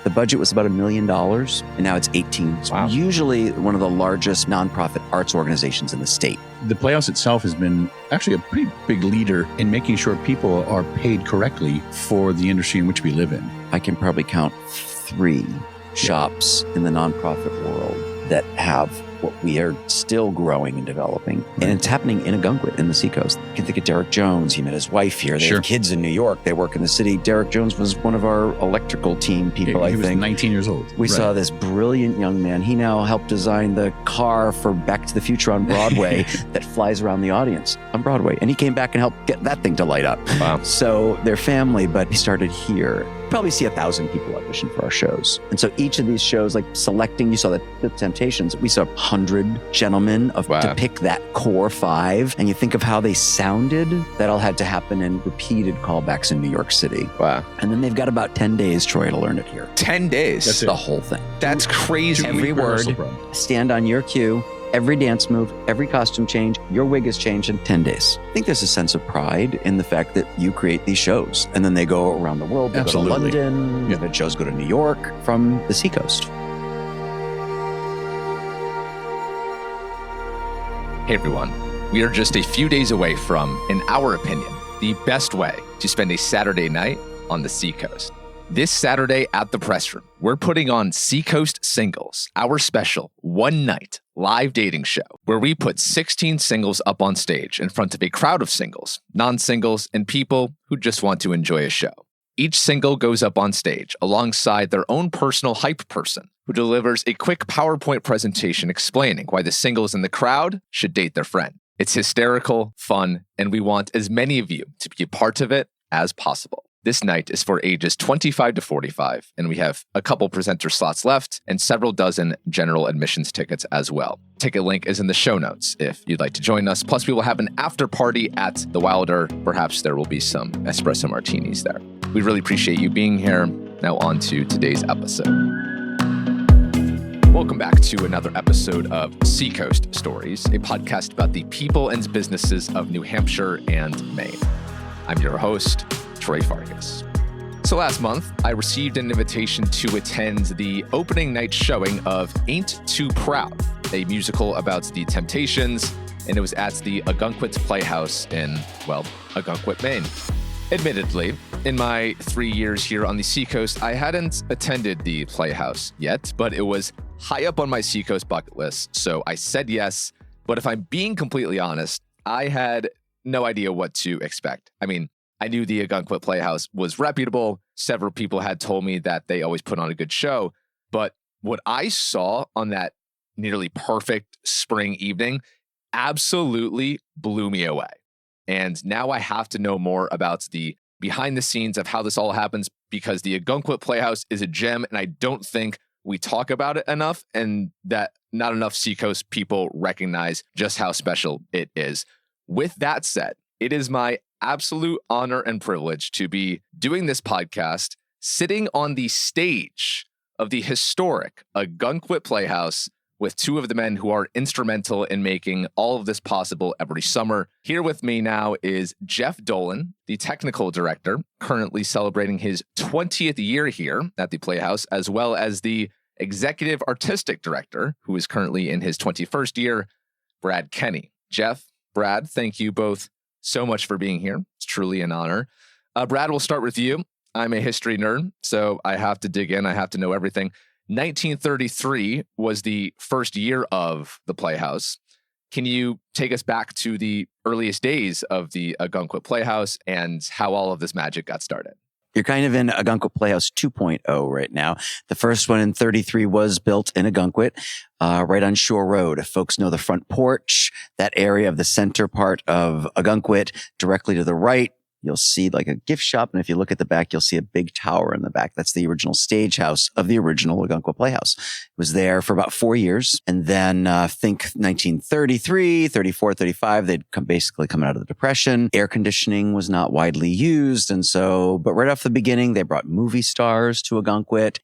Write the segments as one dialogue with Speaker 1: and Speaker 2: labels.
Speaker 1: The budget was about $1 million, and now it's 18. It's usually one of the largest nonprofit arts organizations in the state.
Speaker 2: The Playhouse itself has been actually a pretty big leader in making sure people are paid correctly for the industry in which we live in.
Speaker 1: I can probably count 3 shops in the nonprofit world that have what we are still growing and developing. And it's happening in Ogunquit, in the Seacoast. You can think of Derek Jones. He met his wife here. They have kids in New York. They work in the city. Derek Jones was one of our electrical team people, I think.
Speaker 2: He was 19 years old.
Speaker 1: We saw this brilliant young man. He now helped design the car for Back to the Future on Broadway that flies around the audience on Broadway. And he came back and helped get that thing to light up.
Speaker 2: Wow.
Speaker 1: So they're family, but he started here. Probably see 1,000 people audition for our shows. And so each of these shows, like selecting, you saw the Temptations, we saw 100 gentlemen to pick that core 5. And you think of how they sounded, that all had to happen in repeated callbacks in New York City.
Speaker 3: Wow.
Speaker 1: And then they've got about 10 days, Troy, to learn it here.
Speaker 3: 10 days?
Speaker 1: That's the whole thing.
Speaker 3: That's crazy.
Speaker 1: Every word, stand on your cue. Every dance move, every costume change, your wig is changed in 10 days. I think there's a sense of pride in the fact that you create these shows and then they go around the world. They go to London, the shows go to New York from the Seacoast.
Speaker 3: Hey everyone, we are just a few days away from, in our opinion, the best way to spend a Saturday night on the Seacoast. This Saturday at the Press Room, we're putting on Seacoast Singles, our special one-night live dating show, where we put 16 singles up on stage in front of a crowd of singles, non-singles, and people who just want to enjoy a show. Each single goes up on stage alongside their own personal hype person, who delivers a quick PowerPoint presentation explaining why the singles in the crowd should date their friend. It's hysterical, fun, and we want as many of you to be a part of it as possible. This night is for ages 25 to 45, and we have a couple presenter slots left and several dozen general admissions tickets as well. Ticket link is in the show notes if you'd like to join us. Plus, we will have an after party at the Wilder. Perhaps there will be some espresso martinis there. We really appreciate you being here. Now on to today's episode. Welcome back to another episode of Seacoast Stories, a podcast about the people and businesses of New Hampshire and Maine. I'm your host, Troy Farkas. So last month, I received an invitation to attend the opening night showing of Ain't Too Proud, a musical about the Temptations, and it was at the Ogunquit Playhouse in, Ogunquit, Maine. Admittedly, in my 3 years here on the Seacoast, I hadn't attended the Playhouse yet, but it was high up on my Seacoast bucket list, so I said yes. But if I'm being completely honest, I had no idea what to expect. I mean, I knew the Ogunquit Playhouse was reputable. Several people had told me that they always put on a good show. But what I saw on that nearly perfect spring evening absolutely blew me away. And now I have to know more about the behind the scenes of how this all happens, because the Ogunquit Playhouse is a gem, and I don't think we talk about it enough, and that not enough Seacoast people recognize just how special it is. With that said, it is my absolute honor and privilege to be doing this podcast, sitting on the stage of the historic Ogunquit Playhouse with 2 of the men who are instrumental in making all of this possible every summer. Here with me now is Jeff Dolan, the technical director, currently celebrating his 20th year here at the Playhouse, as well as the executive artistic director, who is currently in his 21st year, Brad Kenny. Jeff, Brad, thank you both so much for being here. It's truly an honor. Brad, we'll start with you. I'm a history nerd, so I have to dig in. I have to know everything. 1933 was the first year of the Playhouse. Can you take us back to the earliest days of the Ogunquit Playhouse and how all of this magic got started?
Speaker 1: You're kind of in Ogunquit Playhouse 2.0 right now. The first one in 33 was built in Ogunquit, right on Shore Road. If folks know the front porch, that area of the center part of Ogunquit, directly to the right, you'll see like a gift shop. And if you look at the back, you'll see a big tower in the back. That's the original stage house of the original Ogunquit Playhouse. It was there for about 4 years. And then think 1933, 34, 35, they'd basically come out of the Depression. Air conditioning was not widely used. And so, but right off the beginning, they brought movie stars to Ogunquit.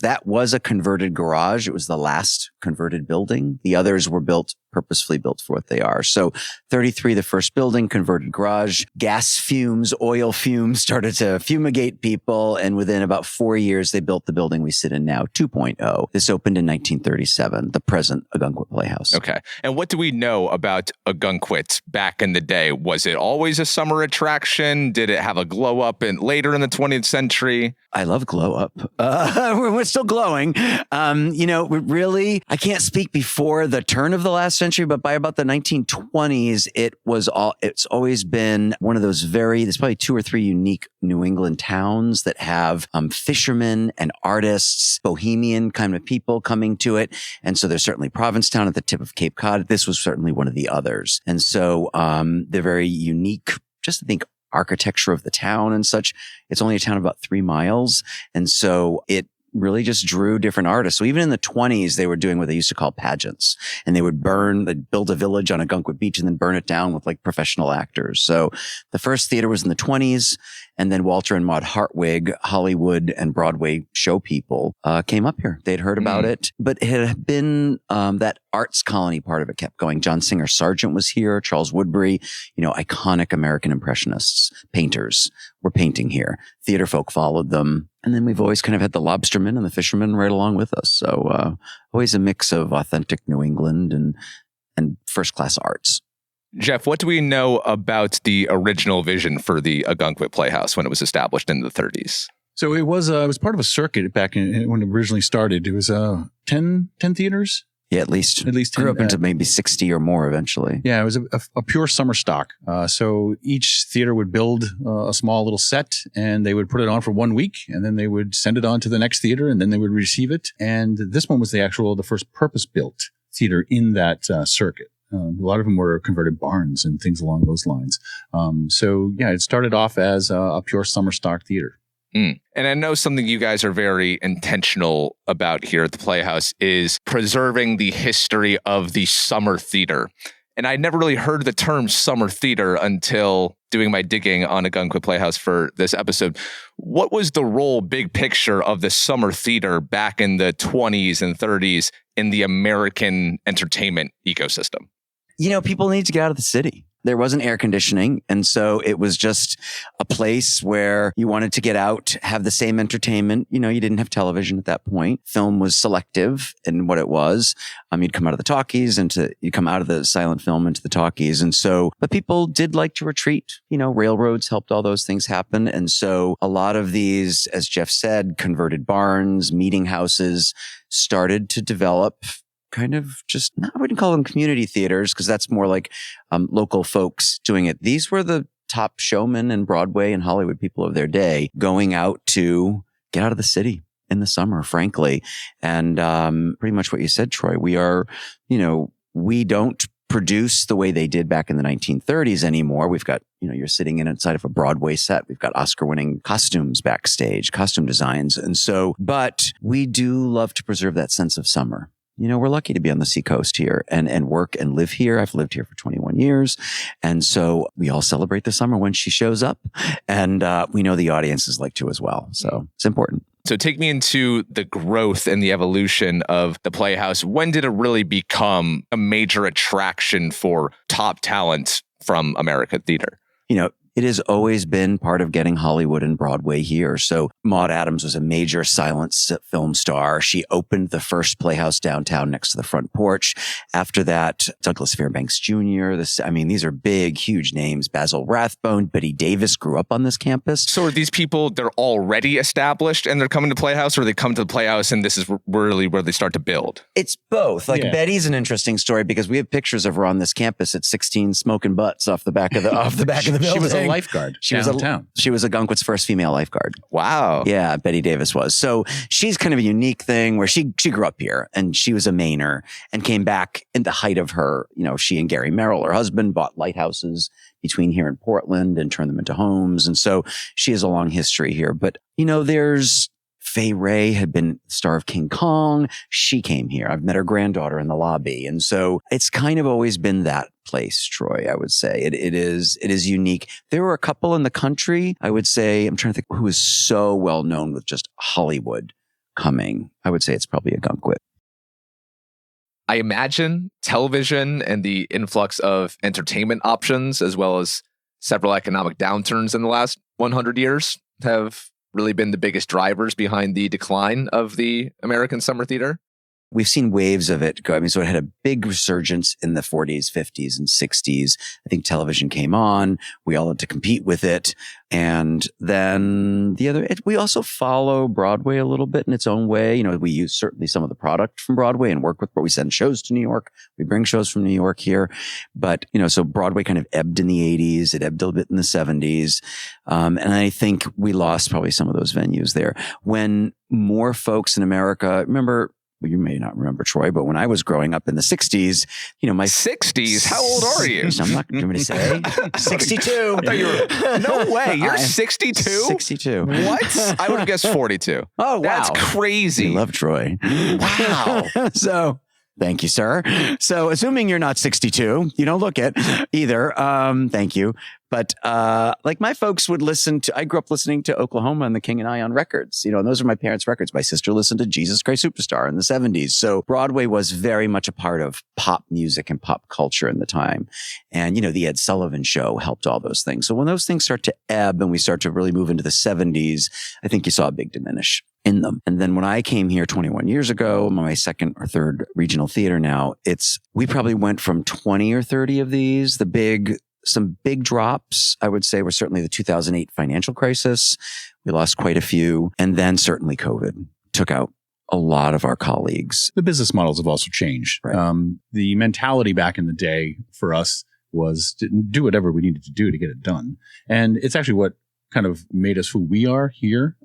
Speaker 1: That was a converted garage. It was the last converted building. The others were built purposefully built for what they are. So 33, the first building, converted garage, gas fumes, oil fumes started to fumigate people. And within about 4 years, they built the building we sit in now, 2.0. This opened in 1937, the present Ogunquit Playhouse.
Speaker 3: Okay. And what do we know about Ogunquit back in the day? Was it always a summer attraction? Did it have a glow up later in the 20th century?
Speaker 1: I love glow up. We're still glowing. Really, I can't speak before the turn of the last century, but by about the 1920s, it's always been one of those there's probably 2 or 3 unique New England towns that have fishermen and artists, bohemian kind of people coming to it. And so there's certainly Provincetown at the tip of Cape Cod. This was certainly one of the others. And so they're very unique, just I think, architecture of the town and such. It's only a town about 3 miles. And so it really just drew different artists. So even in the 20s, they were doing what they used to call pageants, and they'd build a village on Ogunquit Beach and then burn it down with like professional actors. So the first theater was in the 20s. And then Walter and Maud Hartwig, Hollywood and Broadway show people, came up here. They'd heard about it, but it had been that arts colony part of it kept going. John Singer Sargent was here. Charles Woodbury, iconic American impressionists, painters were painting here. Theater folk followed them. And then we've always kind of had the lobstermen and the fishermen right along with us. So always a mix of authentic New England and first-class arts.
Speaker 3: Jeff, what do we know about the original vision for the Ogunquit Playhouse when it was established in the 30s?
Speaker 2: So it was part of a circuit back when it originally started. It was 10 theaters.
Speaker 1: Yeah, at least
Speaker 2: 10.
Speaker 1: Grew up into maybe 60 or more eventually.
Speaker 2: Yeah, it was a pure summer stock. So each theater would build a small little set, and they would put it on for 1 week, and then they would send it on to the next theater, and then they would receive it. And this one was the first purpose-built theater in that circuit. A lot of them were converted barns and things along those lines. It started off as a pure summer stock theater.
Speaker 3: And I know something you guys are very intentional about here at the Playhouse is preserving the history of the summer theater. And I never really heard the term summer theater until doing my digging on Ogunquit Playhouse for this episode. What was the role, big picture, of the summer theater back in the 20s and 30s in the American entertainment ecosystem?
Speaker 1: People need to get out of the city. There wasn't air conditioning. And so it was just a place where you wanted to get out, have the same entertainment. You didn't have television at that point. Film was selective in what it was. You'd come out of the talkies you'd come out of the silent film into the talkies. And so, but people did like to retreat. Railroads helped all those things happen. And so a lot of these, as Jeff said, converted barns, meeting houses started to develop kind of I wouldn't call them community theaters because that's more like local folks doing it. These were the top showmen and Broadway and Hollywood people of their day going out to get out of the city in the summer, frankly. And pretty much what you said, Troy, we don't produce the way they did back in the 1930s anymore. We've got, you're sitting inside of a Broadway set. We've got Oscar-winning costumes backstage, costume designs. And so, but we do love to preserve that sense of summer. We're lucky to be on the Seacoast here and work and live here. I've lived here for 21 years. And so we all celebrate the summer when she shows up. And we know the audiences like to as well. So it's important.
Speaker 3: So take me into the growth and the evolution of the Playhouse. When did it really become a major attraction for top talent from American theater?
Speaker 1: It has always been part of getting Hollywood and Broadway here. So Maude Adams was a major silent film star. She opened the first Playhouse downtown next to the front porch. After that, Douglas Fairbanks Jr. These are big, huge names. Basil Rathbone, Betty Davis grew up on this campus.
Speaker 3: So are these people, they're already established and they're coming to Playhouse, or they come to the Playhouse and this is really where they start to build?
Speaker 1: It's both. Betty's an interesting story because we have pictures of her on this campus at 16 smoking butts off the back of the building.
Speaker 2: She was a lifeguard. She was
Speaker 1: Ogunquit's first female lifeguard.
Speaker 3: Wow.
Speaker 1: Yeah, Betty Davis was. So she's kind of a unique thing where she grew up here and she was a Mainer and came back in the height of her, she and Gary Merrill, her husband, bought lighthouses between here and Portland and turned them into homes. And so she has a long history here. But, there's Fay Wray had been the star of King Kong. She came here. I've met her granddaughter in the lobby. And so it's kind of always been that place, Troy, I would say. It is unique. There were a couple in the country, I would say, I'm trying to think who is so well known with just Hollywood coming. I would say it's probably Ogunquit.
Speaker 3: I imagine television and the influx of entertainment options, as well as several economic downturns in the last 100 years, have really been the biggest drivers behind the decline of the American summer theater.
Speaker 1: We've seen waves of it go. I mean, so it had a big resurgence in the 40s, 50s, and 60s. I think television came on. We all had to compete with it. And then we also follow Broadway a little bit in its own way. You know, we use certainly some of the product from Broadway and work with, we send shows to New York. We bring shows from New York here. But, you know, so Broadway kind of ebbed in the 80s. It ebbed a bit in the 70s. And I think we lost probably some of those venues there. When more folks in America, remember, well, you may not remember, Troy, but when I was growing up in the 60s, you know, my
Speaker 3: 60s? How old are you?
Speaker 1: I'm not going to say 62.
Speaker 3: I thought you were, no way. You're 62?
Speaker 1: 62.
Speaker 3: What? I would have guessed 42.
Speaker 1: Oh, wow.
Speaker 3: That's crazy.
Speaker 1: You love Troy.
Speaker 3: Wow.
Speaker 1: So thank you, sir. So assuming you're not 62, you don't look it either. Thank you. But like my folks would listen to, I grew up listening to Oklahoma and the King and I on records, you know, and those are my parents' records. My sister listened to Jesus Christ Superstar in the 70s. So Broadway was very much a part of pop music and pop culture in the time. And, you know, the Ed Sullivan Show helped all those things. So when those things start to ebb and we start to really move into the 70s, I think you saw a big diminish in them. And then when I came here 21 years ago, my second or third regional theater now, we probably went from 20 or 30 of these, some big drops, I would say, were certainly the 2008 financial crisis. We lost quite a few. And then certainly COVID took out a lot of our colleagues.
Speaker 2: The business models have also changed.
Speaker 1: Right.
Speaker 2: The mentality back in the day for us was to do whatever we needed to do to get it done. And it's actually what kind of made us who we are here.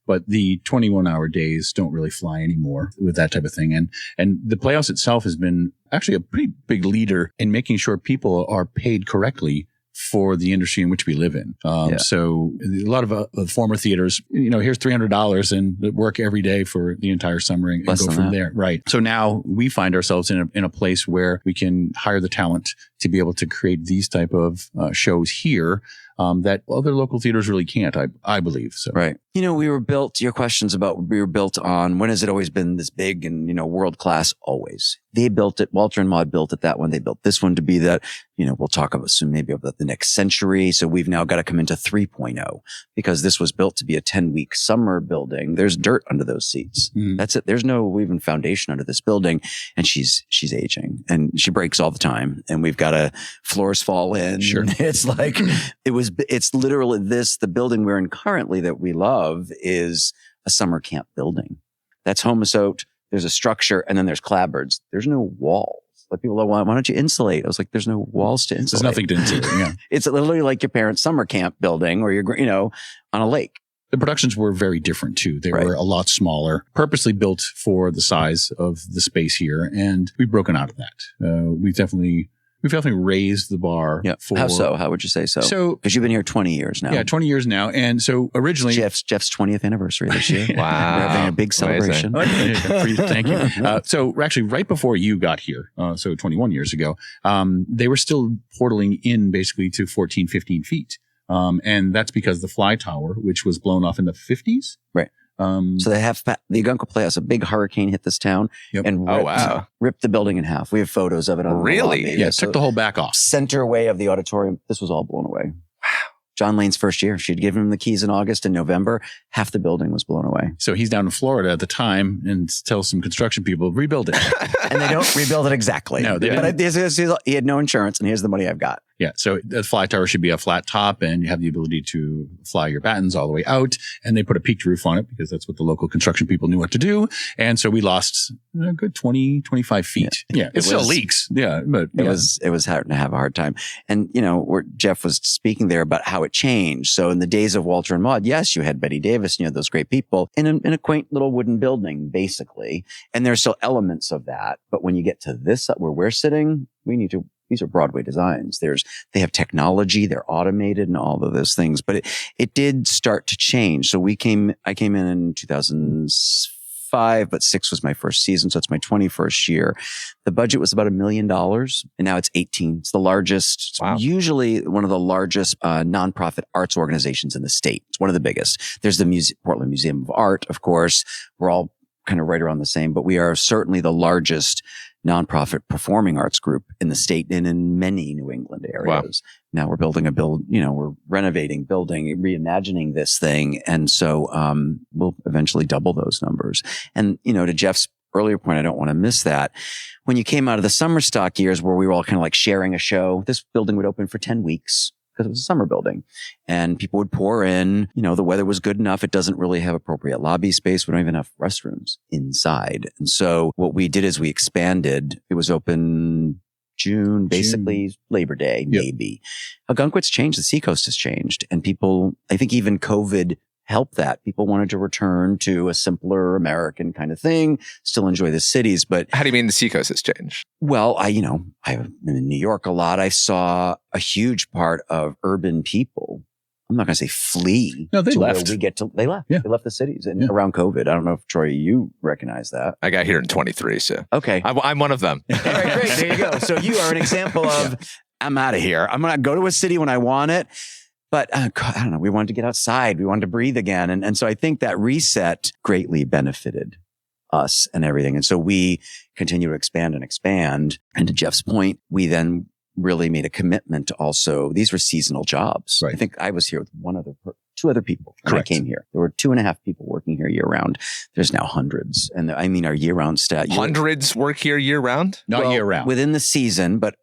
Speaker 2: But the 21-hour days don't really fly anymore with that type of thing. And the Playhouse itself has been actually a pretty big leader in making sure people are paid correctly for the industry in which we live in. So a lot of former theaters, you know, here's $300 and work every day for the entire summer and go from there. Right. So now we find ourselves in a place where we can hire the talent to be able to create these type of shows here that other local theaters really can't, I believe. So.
Speaker 1: Right. You know, your questions about we were built on, when has it always been this big and, you know, world class? Always. They built it. Walter and Maude built it that one. They built this one to be that, you know, we'll talk about soon, maybe about the next century. So we've now got to come into 3.0 because this was built to be a 10-week summer building. There's dirt under those seats. Mm. That's it. There's no even foundation under this building. And she's aging and she breaks all the time. And we've got floors fall in.
Speaker 2: Sure.
Speaker 1: It's like, it's literally the building we're in currently that we love is a summer camp building. That's Homosote. There's a structure and then there's clapboards. There's no walls. Like people are like, why don't you insulate? I was like, there's no walls to insulate.
Speaker 2: There's nothing to insulate. Yeah.
Speaker 1: It's literally like your parents' summer camp building or you're, you know, on a lake.
Speaker 2: The productions were very different too. They were a lot smaller, purposely built for the size of the space here. And we've broken out of that. We've definitely raised the bar.
Speaker 1: Yeah.
Speaker 2: For,
Speaker 1: how so? How would you say so?
Speaker 2: So,
Speaker 1: because you've been here 20 years now.
Speaker 2: Yeah, 20 years now. And so originally
Speaker 1: Jeff's 20th anniversary this year.
Speaker 3: Wow.
Speaker 1: We're having a big celebration.
Speaker 2: Thank you. So actually right before you got here, so 21 years ago, they were still portaling in basically to 14, 15 feet. And that's because the fly tower, which was blown off in the 50s.
Speaker 1: Right. So they have the Ogunquit Playhouse, a big hurricane hit this town and ripped the building in half. We have photos of it on
Speaker 3: really?
Speaker 1: The lobby.
Speaker 2: Yeah, so took the whole back off.
Speaker 1: Center way of the auditorium. This was all blown away. Wow. John Lane's first year. She'd given him the keys in August and November. Half the building was blown away.
Speaker 2: So he's down in Florida at the time and tells some construction people, rebuild it.
Speaker 1: And they don't rebuild it exactly.
Speaker 2: No,
Speaker 1: but he had no insurance and here's the money I've got.
Speaker 2: Yeah. So the fly tower should be a flat top and you have the ability to fly your battens all the way out. And they put a peaked roof on it because that's what the local construction people knew what to do. And so we lost a good 20, 25 feet. Yeah. It still leaks. Yeah. But
Speaker 1: it was hard to have a hard time. And, you know, Jeff was speaking there about how it changed. So in the days of Walter and Maude, yes, you had Betty Davis and you had those great people in a quaint little wooden building, basically. And there's still elements of that. But when you get to this, where we're sitting, these are Broadway designs. They have technology, they're automated and all of those things, but it did start to change. So I came in 2005, but 6 was my first season. So it's my 21st year. The budget was about $1 million and now it's 18. It's the largest, usually one of the largest nonprofit arts organizations in the state. It's one of the biggest. There's the Portland Museum of Art, of course. We're all kind of right around the same, but we are certainly the largest nonprofit performing arts group in the state and in many New England areas. Wow. Now we're building we're renovating, building, reimagining this thing. And so, we'll eventually double those numbers. And, to Jeff's earlier point, I don't want to miss that. When you came out of the summer stock years where we were all kind of like sharing a show, this building would open for 10 weeks. Because it was a summer building and people would pour in, the weather was good enough. It doesn't really have appropriate lobby space. We don't even have restrooms inside. And so what we did is we expanded. It was open June, basically Labor Day, maybe. Ogunquit's changed. The Seacoast has changed. And people, I think even COVID helped that. People wanted to return to a simpler American kind of thing, still enjoy the cities. But
Speaker 3: how do you mean the Seacoast has changed?
Speaker 1: Well, I've been in New York a lot. I saw a huge part of urban people. I'm not going to say flee.
Speaker 2: No, they left.
Speaker 1: They left.
Speaker 2: Yeah.
Speaker 1: They left the cities around COVID. I don't know if Troy, you recognize that.
Speaker 3: I got here in 23, so
Speaker 1: okay,
Speaker 3: I'm one of them.
Speaker 1: All right, great. There you go. So you are an example of I'm out of here. I'm going to go to a city when I want it. But I don't know, we wanted to get outside. We wanted to breathe again. And so I think that reset greatly benefited us and everything. And so we continue to expand and expand. And to Jeff's point, we then really made a commitment to also, these were seasonal jobs. Right. I think I was here with two other people when I came here. There were 2.5 people working here year round. There's now hundreds. And our year round stat.
Speaker 3: Hundreds work here year round?
Speaker 2: Not year round.
Speaker 1: Within the season, but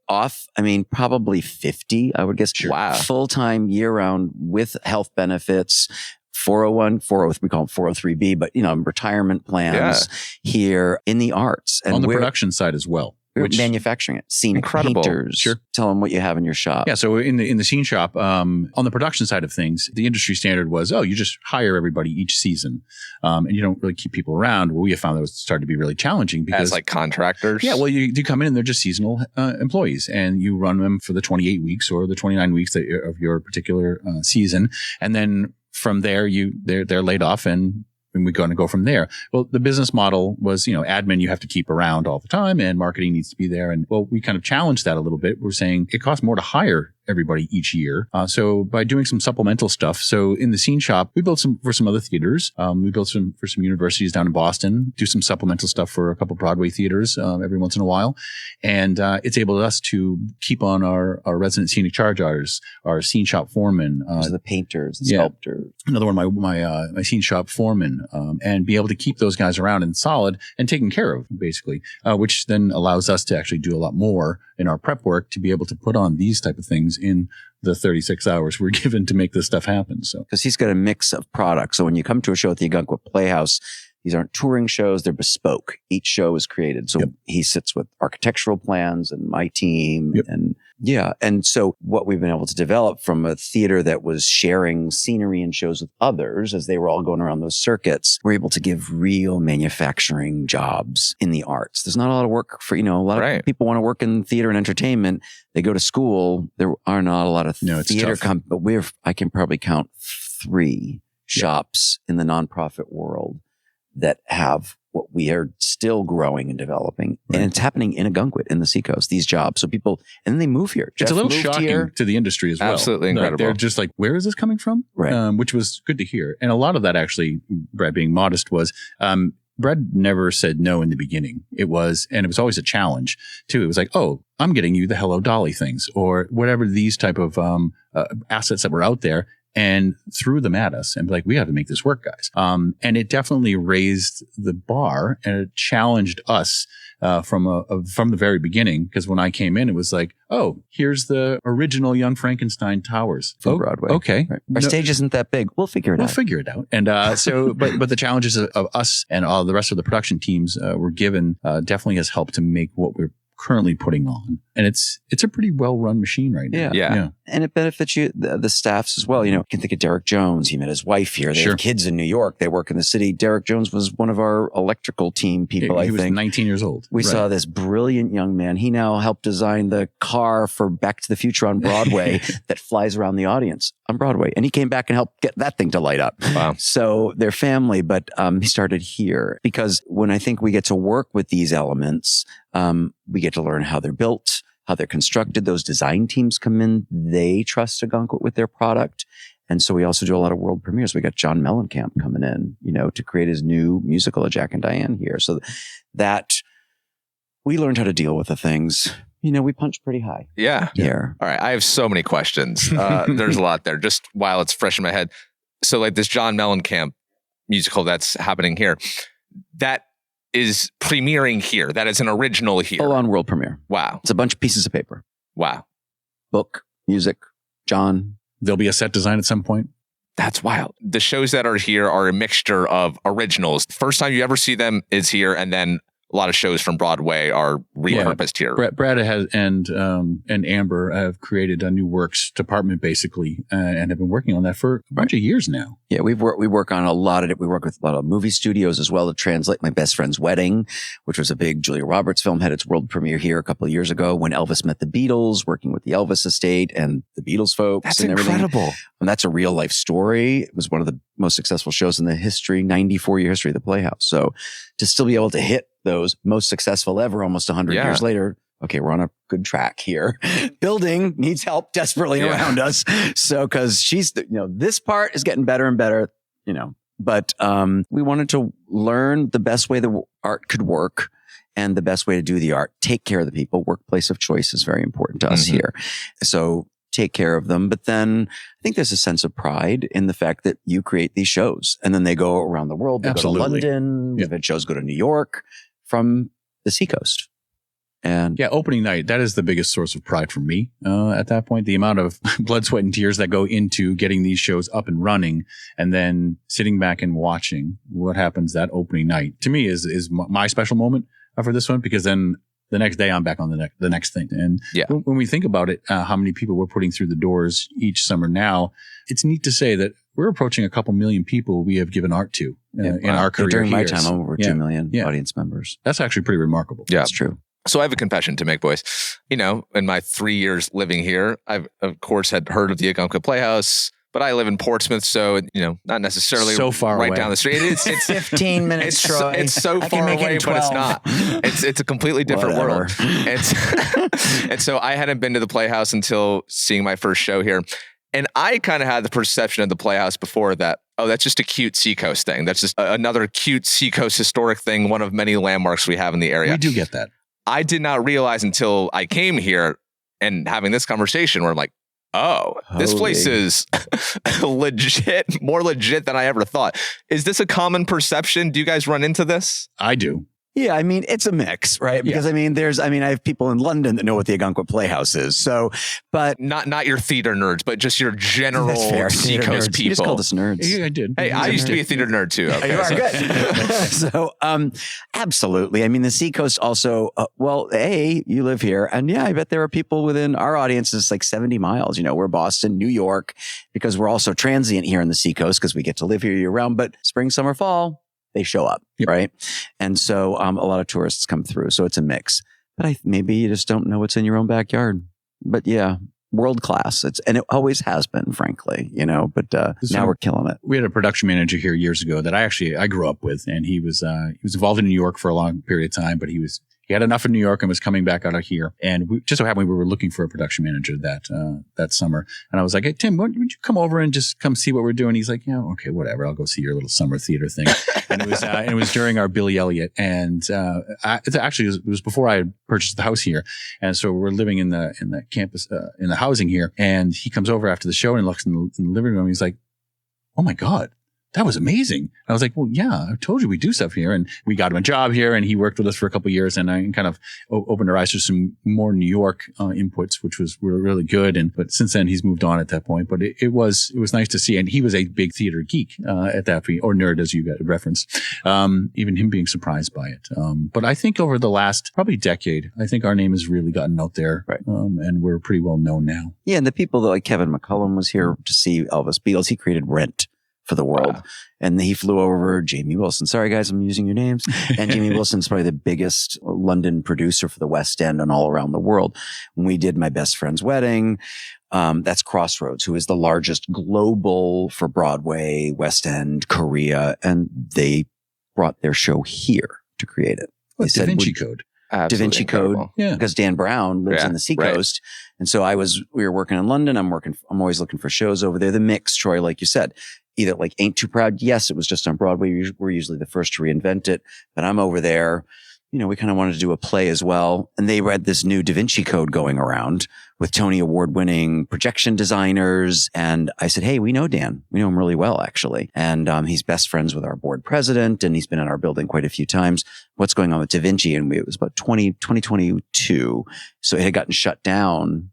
Speaker 1: probably 50, I would guess.
Speaker 3: Sure. Wow.
Speaker 1: Full-time year round with health benefits, 401, 403, we call them 403B, but retirement plans here in the arts. And
Speaker 2: on the production side as well.
Speaker 1: We're manufacturing it. Scenic painters.
Speaker 2: Sure.
Speaker 1: Tell them what you have in your shop.
Speaker 2: Yeah. So in the scene shop, on the production side of things, the industry standard was, you just hire everybody each season. And you don't really keep people around. Well, we have found that was started to be really challenging because
Speaker 3: as like contractors.
Speaker 2: Yeah. Well, you come in and they're just seasonal employees and you run them for the 28 weeks or the 29 weeks of your particular season. And then from there, they're laid off and we're going to go from there. Well, the business model was, admin you have to keep around all the time and marketing needs to be there. And we kind of challenged that a little bit. We're saying it costs more to hire everybody each year. So by doing some supplemental stuff. So in the scene shop, we built some for some other theaters. We built some for some universities down in Boston, do some supplemental stuff for a couple of Broadway theaters every once in a while. And it's enabled us to keep on our resident scenic charge artists, our scene shop foremen.
Speaker 1: The painters, the sculptors.
Speaker 2: Another one, my scene shop foreman, and be able to keep those guys around and solid and taken care of, basically, which then allows us to actually do a lot more in our prep work to be able to put on these type of things in the 36 hours we're given to make this stuff happen. So,
Speaker 1: because he's got a mix of products. So when you come to a show at the Ogunquit Playhouse, these aren't touring shows, they're bespoke. Each show is created. So he sits with architectural plans and my team and so what we've been able to develop from a theater that was sharing scenery and shows with others as they were all going around those circuits, we're able to give real manufacturing jobs in the arts. There's not a lot of work for, a lot of people want to work in theater and entertainment. They go to school. There are not a lot of theater but I can probably count 3 shops in the nonprofit world that have what we are still growing and developing. Right. And it's happening in Ogunquit, in the Seacoast, these jobs. So people, and then they move here.
Speaker 2: It's a little shocking to the industry as well.
Speaker 3: Absolutely incredible.
Speaker 2: They're just like, where is this coming from?
Speaker 1: Right.
Speaker 2: Which was good to hear. And a lot of that actually, Brad being modest, was Brad never said no in the beginning. It was always a challenge too. It was like, I'm getting you the Hello Dolly things or whatever these type of assets that were out there. And threw them at us and be like, we have to make this work, guys. And it definitely raised the bar and it challenged us from the very beginning. Because when I came in, it was like, here's the original Young Frankenstein towers
Speaker 1: for Broadway.
Speaker 2: Okay,
Speaker 1: right. Our stage isn't that big. We'll figure it out.
Speaker 2: We'll figure it out. And but the challenges of us and all the rest of the production teams were given definitely has helped to make what we're currently putting on. And it's a pretty well-run machine right now.
Speaker 1: Yeah. And it benefits you, the staffs as well. You can think of Derek Jones. He met his wife here. They have kids in New York. They work in the city. Derek Jones was one of our electrical team people,
Speaker 2: He was 19 years old.
Speaker 1: We saw this brilliant young man. He now helped design the car for Back to the Future on Broadway that flies around the audience on Broadway. And he came back and helped get that thing to light up.
Speaker 3: Wow.
Speaker 1: So they're family, but he started here because when I think we get to work with these elements, we get to learn how they're built, how they're constructed. Those design teams come in. They trust Ogunquit with their product. And so we also do a lot of world premieres. We got John Mellencamp coming in, to create his new musical of Jack and Diane here. So that we learned how to deal with the things. We punch pretty high.
Speaker 3: Yeah.
Speaker 1: Here.
Speaker 3: All right. I have so many questions. There's a lot there just while it's fresh in my head. So like this John Mellencamp musical that's happening here, that is premiering here. That is an original here.
Speaker 1: Full on world premiere.
Speaker 3: Wow.
Speaker 1: It's a bunch of pieces of paper.
Speaker 3: Wow.
Speaker 1: Book, music, John.
Speaker 2: There'll be a set design at some point.
Speaker 3: That's wild. The shows that are here are a mixture of originals. First time you ever see them is here, and then a lot of shows from Broadway are repurposed here.
Speaker 2: Brad has and Amber have created a new works department basically, and have been working on that for a bunch of years now.
Speaker 1: Yeah, we work on a lot of it. We work with a lot of movie studios as well to translate My Best Friend's Wedding, which was a big Julia Roberts film, had its world premiere here a couple of years ago when Elvis met the Beatles, working with the Elvis estate and the Beatles folks.
Speaker 3: That's
Speaker 1: and
Speaker 3: incredible.
Speaker 1: Everything. And that's a real life story. It was one of the most successful shows in the 94-year history of the Playhouse. So to still be able to hit those most successful ever almost 100 years later, okay, we're on a good track here. Building needs help desperately around us. So, cause she's, this part is getting better and better, but, we wanted to learn the best way the art could work and the best way to do the art. Take care of the people. Workplace of choice is very important to us here. So take care of them. But then I think there's a sense of pride in the fact that you create these shows and then they go around the world. They
Speaker 2: Absolutely.
Speaker 1: go to London. We've had shows go to New York from the Seacoast. And
Speaker 2: opening night, that is the biggest source of pride for me at that point. The amount of blood, sweat, and tears that go into getting these shows up and running and then sitting back and watching what happens that opening night, to me is my special moment for this one, because then the next day I'm back on the next thing. And when we think about it, how many people we're putting through the doors each summer now, it's neat to say that we're approaching a couple million people we have given art to in our career.
Speaker 1: During my
Speaker 2: here.
Speaker 1: time, over 2 million audience members.
Speaker 2: That's actually pretty remarkable.
Speaker 3: Yeah,
Speaker 1: that's true.
Speaker 3: So I have a confession to make, boys. In my 3 years living here, I've of course had heard of the Ogunquit Playhouse, but I live in Portsmouth, so not necessarily
Speaker 2: so far
Speaker 3: right
Speaker 2: away.
Speaker 3: Down the street. It's
Speaker 1: 15 minutes.
Speaker 3: It's so far away, but it's not. It's a completely different world. And so I hadn't been to the Playhouse until seeing my first show here. And I kind of had the perception of the Playhouse before that, that's just a cute Seacoast thing. That's just another cute Seacoast historic thing, one of many landmarks we have in the area.
Speaker 2: We do get that.
Speaker 3: I did not realize until I came here and having this conversation where I'm like, this place is more legit than I ever thought. Is this a common perception? Do you guys run into this?
Speaker 2: I do.
Speaker 1: Yeah, I mean, it's a mix, right? Because I have people in London that know what the Ogunquit Playhouse is. So, but
Speaker 3: not your theater nerds, but just your general Seacoast people.
Speaker 1: You just called us nerds.
Speaker 2: Yeah, I did.
Speaker 3: Hey, I used to be a theater nerd too. Okay,
Speaker 1: you are good. So, absolutely. I mean, the Seacoast also, you live here. And I bet there are people within our audience is like 70 miles. We're Boston, New York, because we're also transient here in the Seacoast because we get to live here year round. But spring, summer, fall, they show up, right? And so a lot of tourists come through. So it's a mix. But maybe you just don't know what's in your own backyard. But world class. And it always has been, frankly, but now we're killing it.
Speaker 2: We had a production manager here years ago that I grew up with, and he was involved in New York for a long period of time, but he had enough in New York and was coming back out of here. And we just so happened we were looking for a production manager that summer. And I was like, hey, Tim, would you come over and just come see what we're doing? He's like, okay, whatever. I'll go see your little summer theater thing. And it was during our Billy Elliot. And it was before I had purchased the house here. And so we're living in the campus, in the housing here. And he comes over after the show and looks in the living room. He's like, oh my God, that was amazing. I was like, well, yeah, I told you we do stuff here. And we got him a job here and he worked with us for a couple of years, and I kind of opened our eyes to some more New York inputs, which were really good. But since then he's moved on at that point, but it was nice to see. And he was a big theater geek at that point, or nerd, as you got referenced, even him being surprised by it. But I think over the last probably decade, I think our name has really gotten out there, right? And we're pretty well known now. Yeah.
Speaker 1: And the people that like Kevin McCullum was here to see Elvis Beatles. He created Rent for the world. Wow. And he flew over Jamie Wilson. Sorry, guys, I'm using your names. And Jamie Wilson's probably the biggest London producer for the West End and all around the world. When we did My Best Friend's Wedding, that's Crossroads, who is the largest global for Broadway, West End, Korea. And they brought their show here to create it.
Speaker 2: What, Da Vinci Code?
Speaker 1: Da Vinci Code, because Dan Brown lives in the Seacoast. Right. And so we were working in London. I'm always looking for shows over there. The mix, Troy, like you said, either like Ain't Too Proud. Yes, it was just on Broadway. We're usually the first to reinvent it, but I'm over there we kind of wanted to do a play as well. And they read this new Da Vinci Code going around with Tony Award-winning projection designers. And I said, hey, we know Dan. We know him really well, actually. And he's best friends with our board president, and he's been in our building quite a few times. What's going on with Da Vinci? And it was about 2022. So it had gotten shut down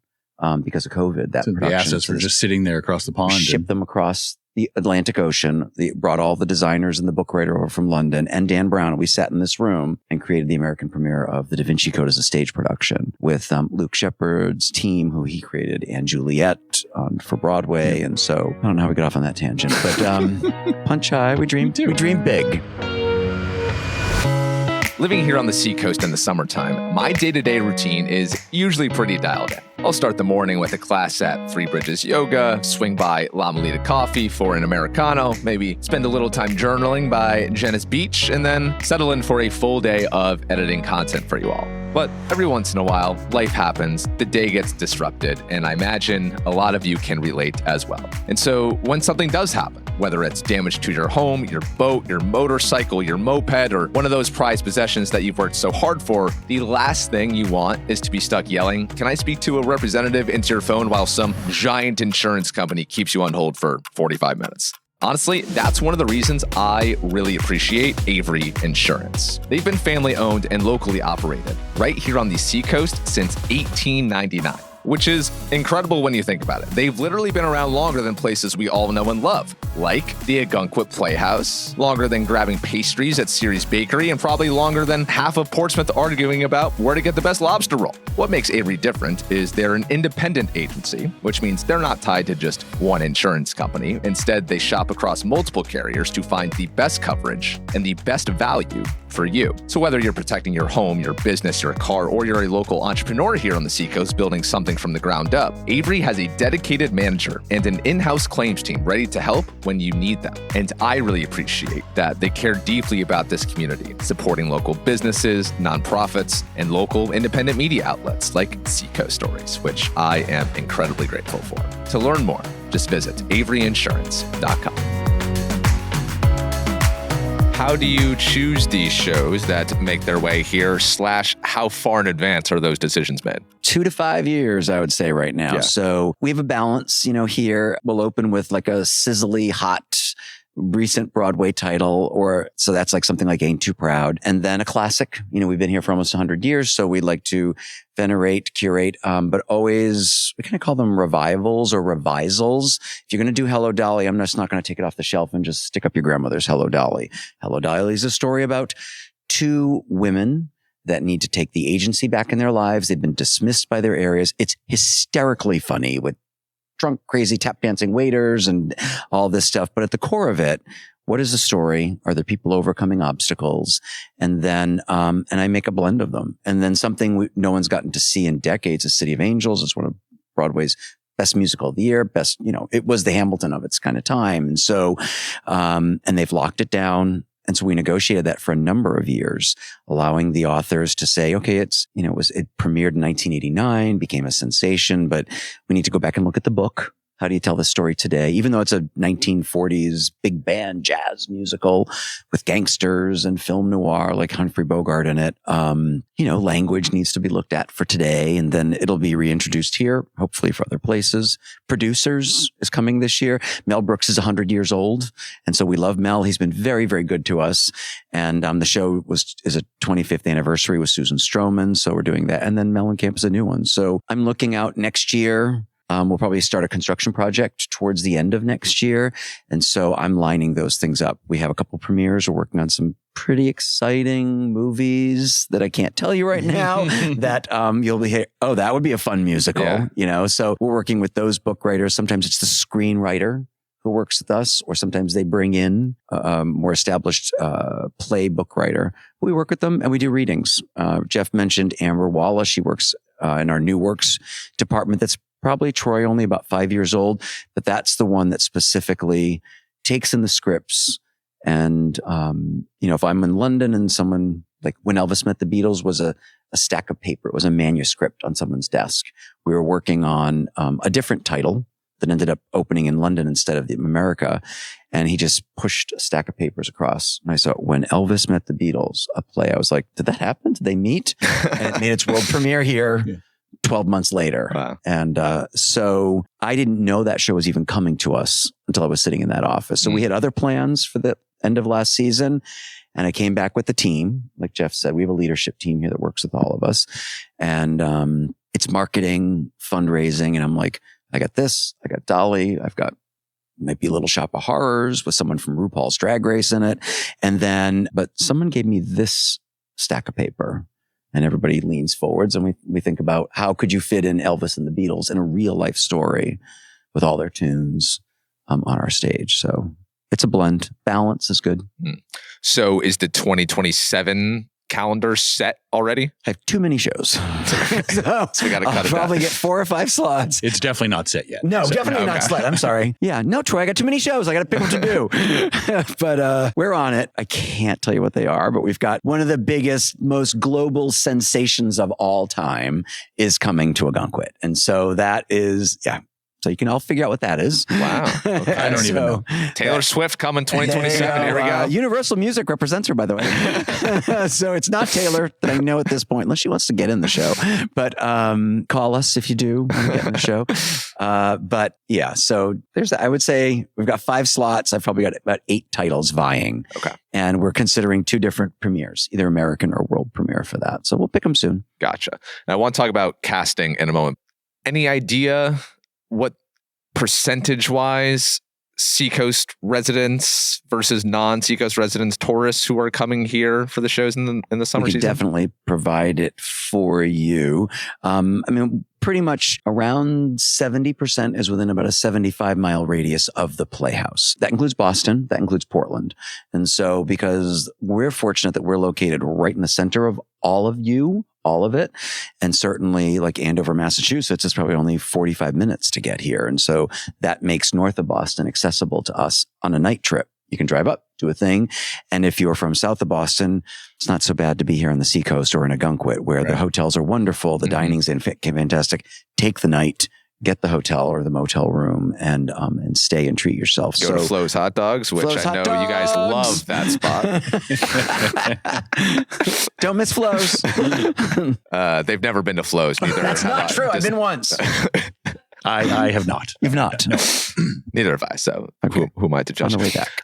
Speaker 1: because of COVID. That
Speaker 2: so the assets were just sitting there across the pond.
Speaker 1: Shipped them across the Atlantic Ocean. They brought all the designers and the book writer over from London and Dan Brown. We sat in this room and created the American premiere of the Da Vinci Code as a stage production with Luke Shepard's team, who he created, and Juliet for Broadway. And so I don't know how we got off on that tangent, but punch high, we dream big.
Speaker 3: Living here on the Seacoast in the summertime, my day-to-day routine is usually pretty dialed in. I'll start the morning with a class at Three Bridges Yoga, swing by La Melita Coffee for an Americano, maybe spend a little time journaling by Venice Beach, and then settle in for a full day of editing content for you all. But every once in a while, life happens, the day gets disrupted, and I imagine a lot of you can relate as well. And so when something does happen, whether it's damage to your home, your boat, your motorcycle, your moped, or one of those prized possessions that you've worked so hard for, the last thing you want is to be stuck yelling, "Can I speak to a representative?" into your phone while some giant insurance company keeps you on hold for 45 minutes. Honestly, that's one of the reasons I really appreciate Avery Insurance. They've been family owned and locally operated right here on the Seacoast since 1899. Which is incredible when you think about it. They've literally been around longer than places we all know and love, like the Ogunquit Playhouse, longer than grabbing pastries at Siri's Bakery, and probably longer than half of Portsmouth arguing about where to get the best lobster roll. What makes Avery different is they're an independent agency, which means they're not tied to just one insurance company. Instead, they shop across multiple carriers to find the best coverage and the best value for you. So whether you're protecting your home, your business, your car, or you're a local entrepreneur here on the Seacoast building something from the ground up, Avery has a dedicated manager and an in-house claims team ready to help when you need them. And I really appreciate that they care deeply about this community, supporting local businesses, nonprofits, and local independent media outlets like Seacoast Stories, which I am incredibly grateful for. To learn more, just visit averyinsurance.com. How do you choose these shows that make their way here, / how far in advance are those decisions made?
Speaker 1: 2 to 5 years, I would say right now.
Speaker 3: Yeah.
Speaker 1: So we have a balance, here we'll open with like a sizzly hot recent Broadway title, or so that's like something like Ain't Too Proud. And then a classic, we've been here for almost 100 years. So we'd like to venerate, curate, but always, we kind of call them revivals or revisals. If you're going to do Hello Dolly, I'm just not going to take it off the shelf and just stick up your grandmother's Hello Dolly. Hello Dolly is a story about 2 women that need to take the agency back in their lives. They've been dismissed by their areas. It's hysterically funny with drunk, crazy tap dancing waiters and all this stuff. But at the core of it, what is the story? Are there people overcoming obstacles? And then, and I make a blend of them. And then something no one's gotten to see in decades is City of Angels. It's one of Broadway's best musical of the year. Best, it was the Hamilton of its kind of time. And so, and they've locked it down. And so we negotiated that for a number of years, allowing the authors to say, okay, it premiered in 1989, became a sensation, but we need to go back and look at the book. How do you tell the story today? Even though it's a 1940s big band jazz musical with gangsters and film noir like Humphrey Bogart in it, language needs to be looked at for today, and then it'll be reintroduced here, hopefully for other places. Producers is coming this year. Mel Brooks is 100 years old, and so we love Mel. He's been very, very good to us. And the show is a 25th anniversary with Susan Stroman, so we're doing that. And then Mellencamp is a new one. So I'm looking out next year. We'll probably start a construction project towards the end of next year. And so I'm lining those things up. We have a couple premieres. We're working on some pretty exciting movies that I can't tell you right now that you'll be here. Oh, that would be a fun musical, So we're working with those book writers. Sometimes it's the screenwriter who works with us, or sometimes they bring in a more established play book writer. We work with them and we do readings. Jeff mentioned Amber Wallace. She works in our new works department. That's probably Troy, only about 5 years old, but that's the one that specifically takes in the scripts. And, if I'm in London and someone, like when Elvis Met the Beatles was a stack of paper, it was a manuscript on someone's desk. We were working on a different title that ended up opening in London instead of America. And he just pushed a stack of papers across. And I saw When Elvis Met the Beatles, a play. I was like, did that happen? Did they meet? And it made its world premiere here 12 months later.
Speaker 3: Wow.
Speaker 1: And so I didn't know that show was even coming to us until I was sitting in that office. So we had other plans for the end of last season. And I came back with the team. Like Jeff said, we have a leadership team here that works with all of us. And it's marketing, fundraising. And I'm like, I got this. I got Dolly. I've got maybe Little Shop of Horrors with someone from RuPaul's Drag Race in it. And then, but someone gave me this stack of paper. And everybody leans forwards and we think about how could you fit in Elvis and the Beatles in a real life story with all their tunes on our stage. So it's a blend. Balance is good.
Speaker 3: So is the 2027 calendar set already?
Speaker 1: I have too many shows. So
Speaker 3: we got to cut
Speaker 1: I'll
Speaker 3: it
Speaker 1: probably
Speaker 3: down.
Speaker 1: get 4 or 5 slots.
Speaker 2: It's definitely not set yet.
Speaker 1: No,
Speaker 2: So-
Speaker 1: definitely not slot. I'm sorry. Yeah, no, Troy, I got too many shows. I got to pick what to do. But we're on it. I can't tell you what they are, but we've got one of the biggest, most global sensations of all time is coming to Ogunquit. And so that is, so you can all figure out what that is.
Speaker 3: Wow. Okay.
Speaker 2: I don't even know.
Speaker 3: Taylor Swift coming 2027. Here we go.
Speaker 1: Universal Music represents her, by the way. So it's not Taylor that I know at this point, unless she wants to get in the show. But call us if you do want to get in the show. But yeah, so there's that. I would say we've got 5 slots. I've probably got about 8 titles vying.
Speaker 3: Okay.
Speaker 1: And we're considering 2 different premieres, either American or world premiere for that. So we'll pick them soon.
Speaker 3: Gotcha. Now, I want to talk about casting in a moment. Any idea what percentage-wise Seacoast residents versus non-Seacoast residents, tourists who are coming here for the shows in the summer
Speaker 1: We could
Speaker 3: season?
Speaker 1: definitely provide it for you. I mean, pretty much around 70% is within about a 75-mile radius of the Playhouse. That includes Boston. That includes Portland. And so because we're fortunate that we're located right in the center of all of you, all of it. And certainly like Andover, Massachusetts is probably only 45 minutes to get here. And so that makes north of Boston accessible to us on a night trip. You can drive up, do a thing. And if you're from south of Boston, it's not so bad to be here on the Seacoast or in Ogunquit, where the hotels are wonderful. The dining's fantastic. Take the night, get the hotel or the motel room and stay and treat yourself.
Speaker 3: Go to Flo's Hot Dogs, which
Speaker 1: Flo's
Speaker 3: I know
Speaker 1: Hot
Speaker 3: you guys
Speaker 1: Dogs.
Speaker 3: love that spot.
Speaker 1: Don't miss Flo's.
Speaker 3: They've never been to Flo's. Neither
Speaker 1: That's
Speaker 3: have
Speaker 1: not
Speaker 3: I.
Speaker 1: true. I've been once.
Speaker 2: I have not.
Speaker 1: You've not.
Speaker 2: No.
Speaker 3: Neither have I. So
Speaker 1: Okay.
Speaker 3: who am I to
Speaker 1: On
Speaker 3: judge?
Speaker 1: the way back.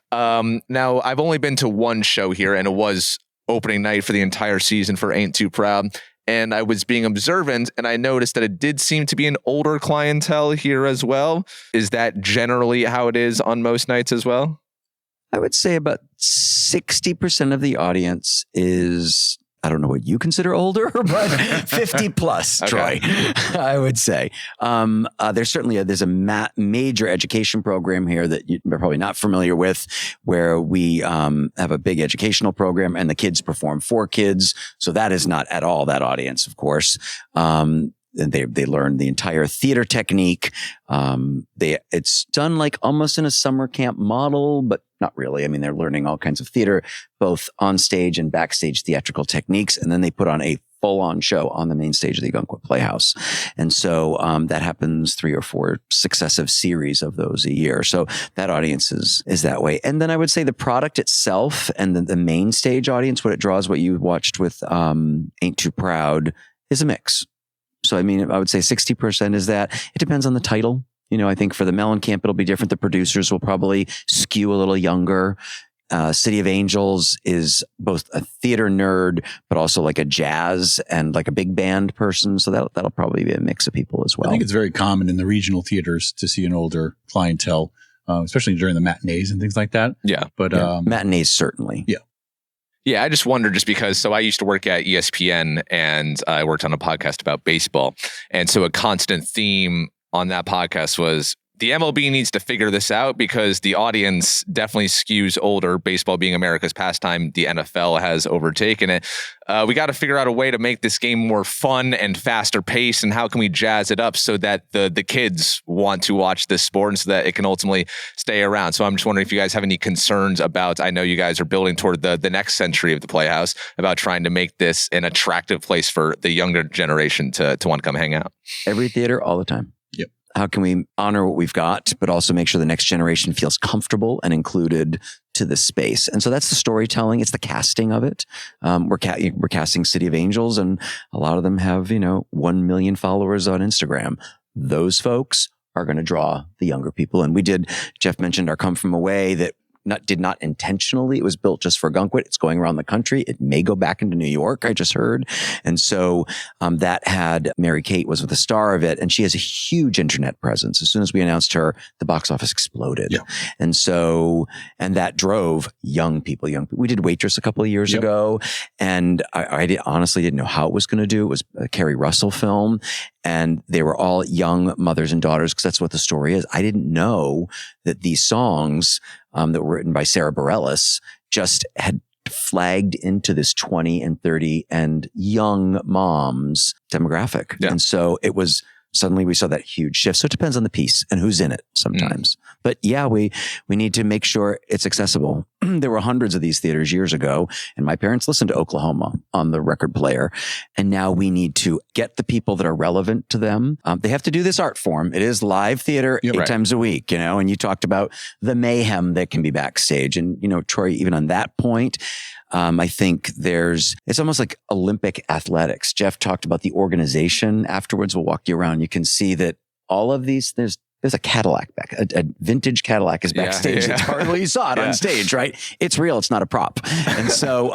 Speaker 3: Now, I've only been to one show here, and it was opening night for the entire season for Ain't Too Proud. And I was being observant, and I noticed that it did seem to be an older clientele here as well. Is that generally how it is on most nights as well?
Speaker 1: I would say about 60% of the audience is, I don't know what you consider older, but 50 plus,
Speaker 3: Okay.
Speaker 1: Troy, I would say. There's a major education program here that you're probably not familiar with, where we have a big educational program and the kids perform for kids. So that is not at all that audience, of course. And they learn the entire theater technique. It's done like almost in a summer camp model, but not really. I mean, they're learning all kinds of theater, both on stage and backstage theatrical techniques. And then they put on a full-on show on the main stage of the Ogunquit Playhouse. And so that happens 3 or 4 successive series of those a year. So that audience is that way. And then I would say the product itself and the main stage audience, what it draws, what you watched with Ain't Too Proud, is a mix. So, I mean, I would say 60% is that. It depends on the title. You know, I think for the Mellencamp, it'll be different. The producers will probably skew a little younger. City of Angels is both a theater nerd, but also like a jazz and like a big band person. So that'll probably be a mix of people as well.
Speaker 2: I think it's very common in the regional theaters to see an older clientele, especially during the matinees and things like that.
Speaker 3: Yeah.
Speaker 2: But
Speaker 1: matinees, certainly.
Speaker 2: Yeah.
Speaker 3: Yeah, I just wondered just because, so I used to work at ESPN and I worked on a podcast about baseball. And so a constant theme on that podcast was the MLB needs to figure this out because the audience definitely skews older, baseball being America's pastime. The NFL has overtaken it. We got to figure out a way to make this game more fun and faster paced. And how can we jazz it up so that the kids want to watch this sport and so that it can ultimately stay around? So I'm just wondering if you guys have any concerns about, I know you guys are building toward the next century of the Playhouse, about trying to make this an attractive place for the younger generation to want to come hang out.
Speaker 1: Every theater, all the time.
Speaker 2: Yep.
Speaker 1: how can we honor what we've got, but also make sure the next generation feels comfortable and included to this space. And so that's the storytelling. It's the casting of it. We're casting City of Angels, and a lot of them have, 1 million followers on Instagram. Those folks are going to draw the younger people. And Jeff mentioned our Come From Away that did not intentionally. It was built just for Ogunquit. It's going around the country. It may go back into New York, I just heard. And so that had Mary Kate was the star of it, and she has a huge internet presence. As soon as we announced her, the box office exploded. Yeah. And that drove young people. We did Waitress a couple of years ago, and I honestly didn't know how it was going to do. It was a Kerry Russell film, and they were all young mothers and daughters, because that's what the story is. I didn't know that these songs that were written by Sarah Bareilles just had flagged into this 20 and 30 and young moms demographic. Yeah. And so it was suddenly we saw that huge shift. So it depends on the piece and who's in it sometimes. But yeah, we need to make sure it's accessible. There were hundreds of these theaters years ago, and my parents listened to Oklahoma on the record player. And now we need to get the people that are relevant to them. They have to do this art form. It is live theater 8 times a week, and you talked about the mayhem that can be backstage. And, Troy, even on that point, I think it's almost like Olympic athletics. Jeff talked about the organization afterwards. We'll walk you around. You can see that all of these, there's a Cadillac a vintage Cadillac is backstage. It's hardly you saw it on stage, right? It's real. It's not a prop. And so,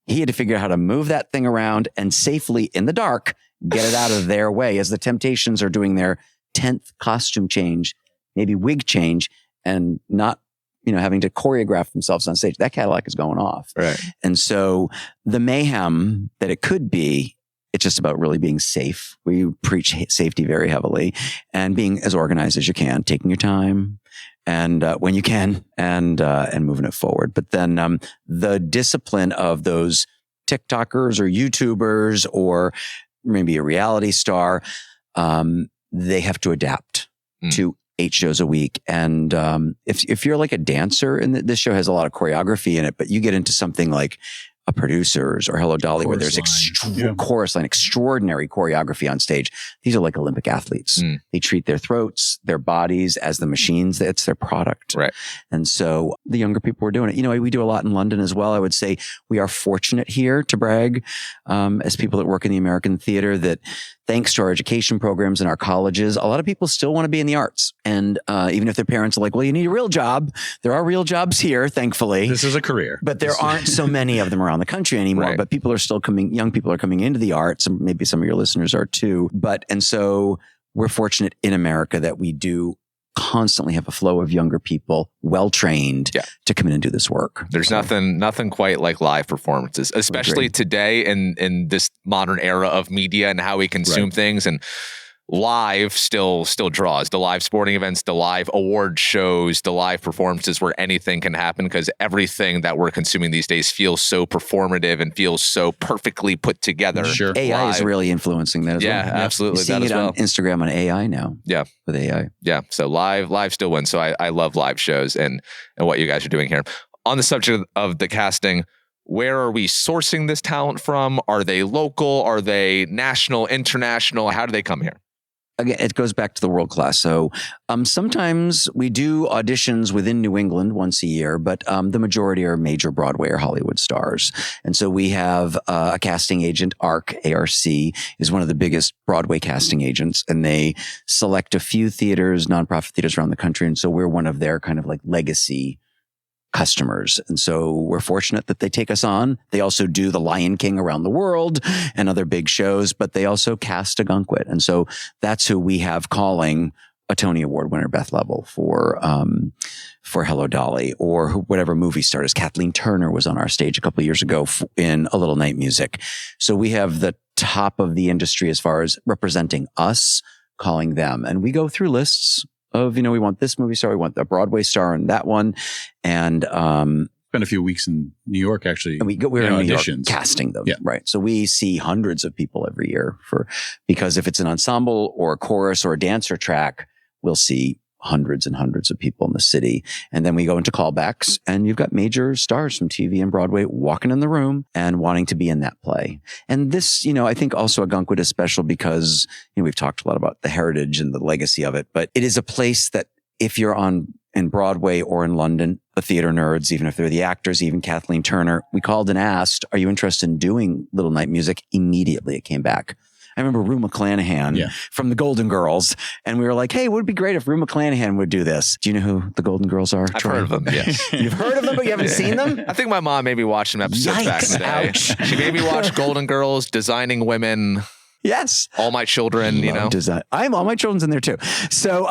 Speaker 1: he had to figure out how to move that thing around and safely in the dark, get it out of their way as the Temptations are doing their 10th costume change, maybe wig change, and not having to choreograph themselves on stage. That Cadillac is going off. Right. And so the mayhem that it could be, it's just about really being safe. We preach safety very heavily, and being as organized as you can, taking your time and when you can, and moving it forward. But then the discipline of those TikTokers or YouTubers or maybe a reality star, they have to adapt to 8 shows a week. And if you're like a dancer, and this show has a lot of choreography in it, but you get into something like a Producers or Hello Dolly, where there's chorus line, extraordinary choreography on stage. These are like Olympic athletes. They treat their throats, their bodies as the machines. It's their product. Right. And so the younger people are doing it. We do a lot in London as well. I would say we are fortunate here to brag as people that work in the American theater that thanks to our education programs and our colleges, a lot of people still want to be in the arts. And even if their parents are like, well, you need a real job, there are real jobs here, thankfully.
Speaker 2: This is a career.
Speaker 1: But there aren't so many of them around the country anymore. Right. But people are still young people are coming into the arts, and maybe some of your listeners are too. And so we're fortunate in America that we do constantly have a flow of younger people, well-trained, to come in and do this work.
Speaker 3: There's nothing quite like live performances, especially today in this modern era of media and how we consume things. And live still draws. The live sporting events, the live award shows, the live performances where anything can happen, because everything that we're consuming these days feels so performative and feels so perfectly put together.
Speaker 1: Sure. AI is really influencing that as well.
Speaker 3: Yeah, absolutely.
Speaker 1: You're seeing it on Instagram on AI now.
Speaker 3: Yeah.
Speaker 1: With AI.
Speaker 3: Yeah. So live still wins. So I love live shows and what you guys are doing here. On the subject of the casting, where are we sourcing this talent from? Are they local? Are they national, international? How do they come here?
Speaker 1: Again, it goes back to the world class. So sometimes we do auditions within New England once a year, but the majority are major Broadway or Hollywood stars. And so we have a casting agent, ARC is one of the biggest Broadway casting agents, and they select a few theaters, nonprofit theaters around the country. And so we're one of their kind of like legacy customers. And so we're fortunate that they take us on. They also do The Lion King around the world and other big shows, but they also cast Ogunquit. And so that's who we have calling a Tony Award winner, Beth Level, for Hello Dolly, or whatever movie stars. Kathleen Turner was on our stage a couple of years ago in A Little Night Music. So we have the top of the industry as far as representing us, calling them. And we go through lists of, we want this movie star, we want the Broadway star and that one. And
Speaker 2: spent a few weeks in New York, actually.
Speaker 1: And we're in New York casting them. Yeah. Right. So we see hundreds of people every year because if it's an ensemble or a chorus or a dancer track, we'll see hundreds and hundreds of people in the city. And then we go into callbacks, and you've got major stars from TV and Broadway walking in the room and wanting to be in that play. And this, I think also Ogunquit is special because, we've talked a lot about the heritage and the legacy of it, but it is a place that if you're in Broadway or in London, the theater nerds, even if they're the actors, even Kathleen Turner, we called and asked, are you interested in doing Little Night Music? Immediately it came back. I remember Rue McClanahan from the Golden Girls. And we were like, hey, it would be great if Rue McClanahan would do this. Do you know who the Golden Girls are?
Speaker 3: I've heard of them, yes.
Speaker 1: You've heard of them, but you haven't seen them?
Speaker 3: I think my mom made me watch some episodes back in the day.
Speaker 1: Ouch.
Speaker 3: She made me watch Golden Girls, Designing Women.
Speaker 1: Yes.
Speaker 3: All My Children,
Speaker 1: Design. I'm All My Children's in there too. So,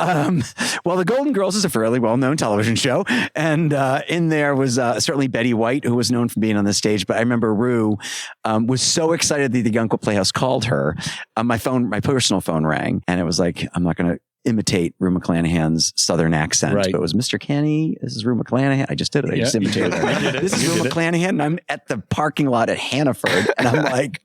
Speaker 1: the Golden Girls is a fairly well-known television show. And in there was certainly Betty White, who was known for being on the stage. But I remember Rue was so excited that the Ogunquit Playhouse called her. My personal phone rang, and it was like, I'm not going to imitate Rue McClanahan's Southern accent, but it was Mr. Kenny. This is Rue McClanahan. I just did it. I just imitated her. This is Rue McClanahan, and I'm at the parking lot at Hannaford, and I'm like...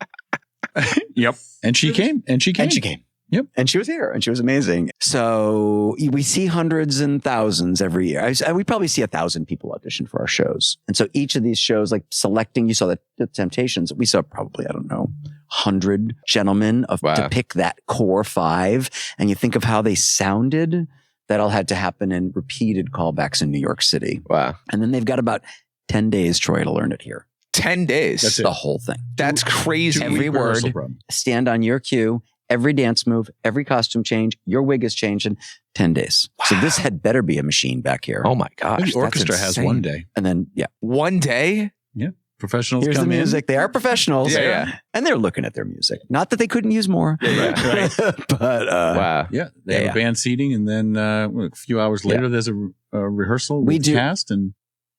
Speaker 2: Yep. And she came. Yep.
Speaker 1: And she was here, and she was amazing. So we see hundreds and thousands every year. We probably see 1,000 people audition for our shows. And so each of these shows, like selecting, you saw the Temptations, we saw probably, 100 gentlemen to pick that core 5. And you think of how they sounded, that all had to happen in repeated callbacks in New York City.
Speaker 3: Wow.
Speaker 1: And then they've got about 10 days, Troy, to learn it here.
Speaker 3: 10 days.
Speaker 1: That's the whole thing.
Speaker 3: That's crazy.
Speaker 1: Every word, stand on your cue, every dance move, every costume change, your wig is changed in 10 days. Wow. So this had better be a machine back here.
Speaker 3: Oh my gosh.
Speaker 2: The orchestra has one day.
Speaker 1: And then,
Speaker 3: 1 day?
Speaker 2: Yeah. Professionals
Speaker 1: Here's
Speaker 2: come
Speaker 1: the music.
Speaker 2: in.
Speaker 1: they are professionals.
Speaker 3: Yeah.
Speaker 1: And they're looking at their music. Not that they couldn't use more.
Speaker 2: Right.
Speaker 1: But,
Speaker 3: wow.
Speaker 2: Yeah. They have a band seating, and then a few hours later, there's a rehearsal with the cast.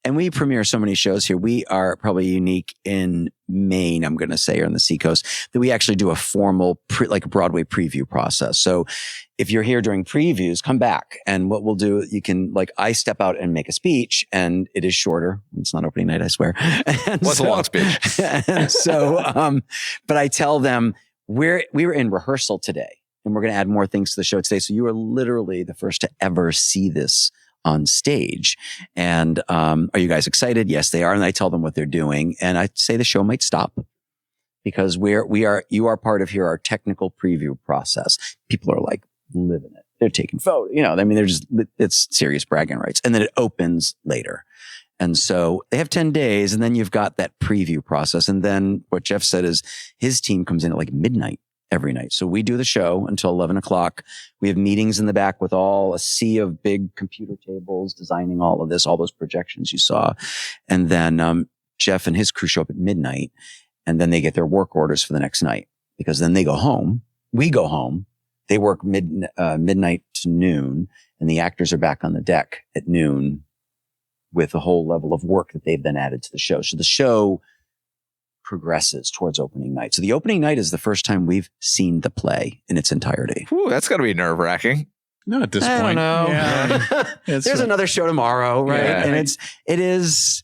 Speaker 1: And we premiere so many shows here. We are probably unique in Maine, I'm going to say, or in the Seacoast, that we actually do a formal, Broadway preview process. So if you're here during previews, come back. And what we'll do, you can, I step out and make a speech, and it is shorter. It's not opening night, I swear.
Speaker 3: What's a long speech?
Speaker 1: And so, but I tell them, we were in rehearsal today, and we're going to add more things to the show today. So you are literally the first to ever see this on stage. And are you guys excited? Yes, they are. And I tell them what they're doing. And I say the show might stop because you are part of our technical preview process. People are living it. They're taking photos, it's serious bragging rights. And then it opens later. And so they have 10 days, and then you've got that preview process. And then what Jeff said is his team comes in at midnight every night. So we do the show until 11 o'clock. We have meetings in the back with a sea of big computer tables, designing all of this, all those projections you saw. And then Jeff and his crew show up at midnight, and then they get their work orders for the next night, because then they go home. We go home. They work midnight to noon, and the actors are back on the deck at noon with a whole level of work that they've then added to the show. So the show progresses towards opening night. So the opening night is the first time we've seen the play in its entirety.
Speaker 3: Ooh, that's got to be nerve-wracking.
Speaker 2: Not at this point.
Speaker 1: I don't know.
Speaker 2: Yeah.
Speaker 1: There's another show tomorrow, right?
Speaker 3: Yeah.
Speaker 1: And it is,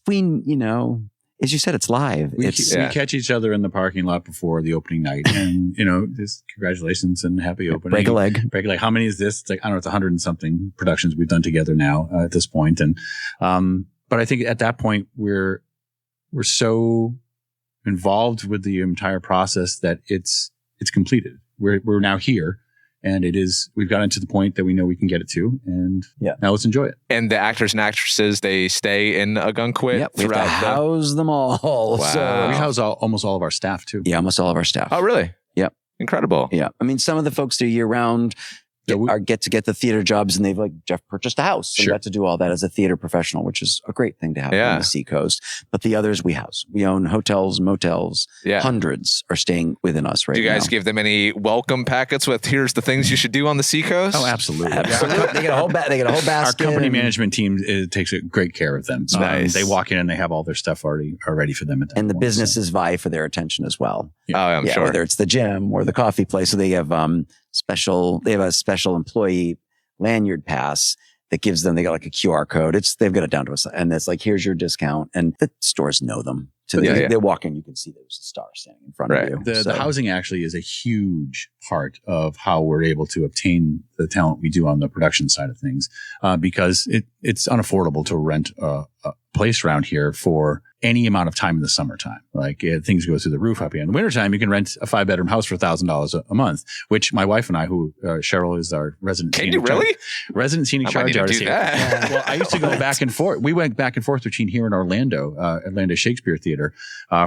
Speaker 1: as you said, it's live.
Speaker 2: We catch each other in the parking lot before the opening night, and just congratulations and happy opening.
Speaker 1: Break a leg.
Speaker 2: How many is this? It's I don't know. It's 100 and something productions we've done together now at this point. And but I think at that point we're so involved with the entire process that it's completed. We're now here. And we've gotten to the point that we know we can get it to. And now let's enjoy it.
Speaker 3: And the actors and actresses, they stay in Ogunquit
Speaker 1: we have to house them all.
Speaker 3: Wow.
Speaker 1: So
Speaker 2: we house almost all of our staff too.
Speaker 1: Yeah, almost all of our staff.
Speaker 3: Oh, really?
Speaker 1: Yep.
Speaker 3: Incredible.
Speaker 1: Yeah. I mean, some of the folks do year round get to get the theater jobs, and they've Jeff purchased a house and got to do all that as a theater professional, which is a great thing to have on the Seacoast. But the others we house. We own hotels, motels. Yeah. Hundreds are staying within us right now.
Speaker 3: Do you guys give them any welcome packets with here's the things you should do on the Seacoast?
Speaker 2: Oh, absolutely.
Speaker 1: They get a whole basket.
Speaker 2: Our company management team takes great care of them.
Speaker 3: Nice.
Speaker 2: They walk in and they have all their stuff already ready for them.
Speaker 1: And the businesses vie for their attention as well.
Speaker 3: Yeah. Oh, I'm sure.
Speaker 1: Whether it's the gym or the coffee place. So they have a special employee lanyard pass that gives them, they got a QR code. They've got it down to us. And it's here's your discount. And the stores know them. They walk in, you can see there's a star standing in front of you.
Speaker 2: The housing actually is a huge part of how we're able to obtain the talent we do on the production side of things, because it's unaffordable to rent a place around here for any amount of time in the summertime. Like things go through the roof up here. In the wintertime, you can rent a 5-bedroom house for $1,000 a month, which my wife and I, who Cheryl is our resident.
Speaker 3: Can you really?
Speaker 2: Resident scenic charge artist here. Well, I used to go back and forth. We went back and forth between here and Orlando Shakespeare Theater,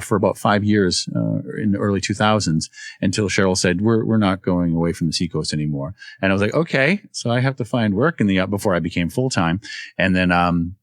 Speaker 2: for about 5 years, in the early 2000s, until Cheryl said, we're not going away from the Seacoast anymore. And I was like, okay, so I have to find work before I became full-time. And then,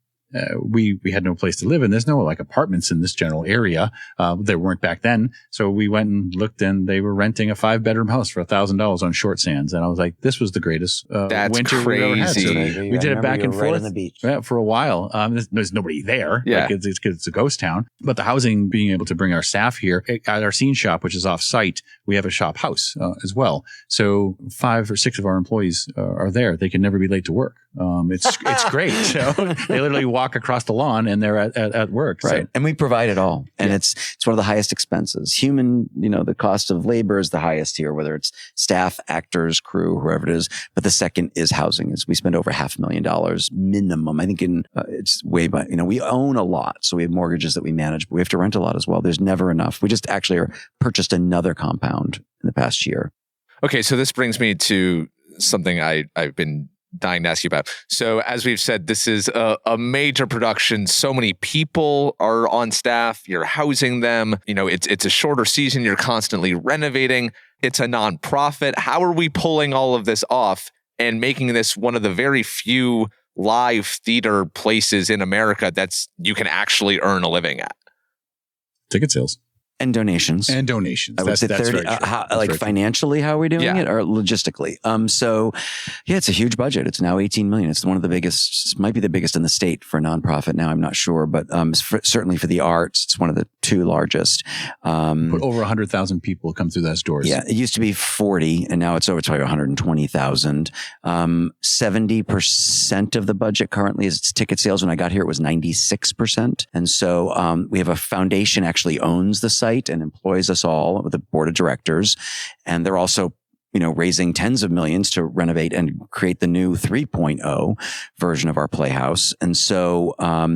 Speaker 2: we had no place to live, and there's no like apartments in this general area. There weren't back then. So we went and looked, and they were renting a 5-bedroom house for $1,000 on Short Sands. And I was like, this was the greatest winter we ever had. So we did it back and forth
Speaker 1: on the beach.
Speaker 2: For a while. There's nobody there.
Speaker 3: Yeah.
Speaker 2: Like it's a ghost town. But the housing, being able to bring our staff here at our scene shop, which is off site, we have a shop house as well. So 5 or 6 of our employees are there. They can never be late to work. It's great. So they literally walk across the lawn and they're at work.
Speaker 1: Right.
Speaker 2: So.
Speaker 1: And we provide it all. And it's one of the highest expenses. The cost of labor is the highest here, whether it's staff, actors, crew, whoever it is. But the second is housing. We spend over $500,000 minimum. I think it's way by, we own a lot. So we have mortgages that we manage, but we have to rent a lot as well. There's never enough. We just actually purchased another compound in the past year.
Speaker 3: Okay. So this brings me to something I've been dying to ask you about. So as we've said, this is a major production. So many people are on staff. You're housing them. It's a shorter season. You're constantly renovating. It's a nonprofit. How are we pulling all of this off and making this one of the very few live theater places in America you can actually earn a living at?
Speaker 2: Ticket sales.
Speaker 1: And donations.
Speaker 2: I would
Speaker 1: say 30, financially, how are we doing it, or logistically? It's a huge budget. It's now $18 million. It's one of the biggest, might be the biggest in the state for a nonprofit now. I'm not sure, but certainly for the arts, it's one of the 2 largest.
Speaker 2: But over 100,000 people come through those doors.
Speaker 1: Yeah, it used to be 40, and now it's probably 120,000. 70% of the budget currently is ticket sales. When I got here, it was 96%. And so we have a foundation actually owns the site and employs us all with a board of directors. And they're also, raising tens of millions to renovate and create the new 3.0 version of our Playhouse. And so,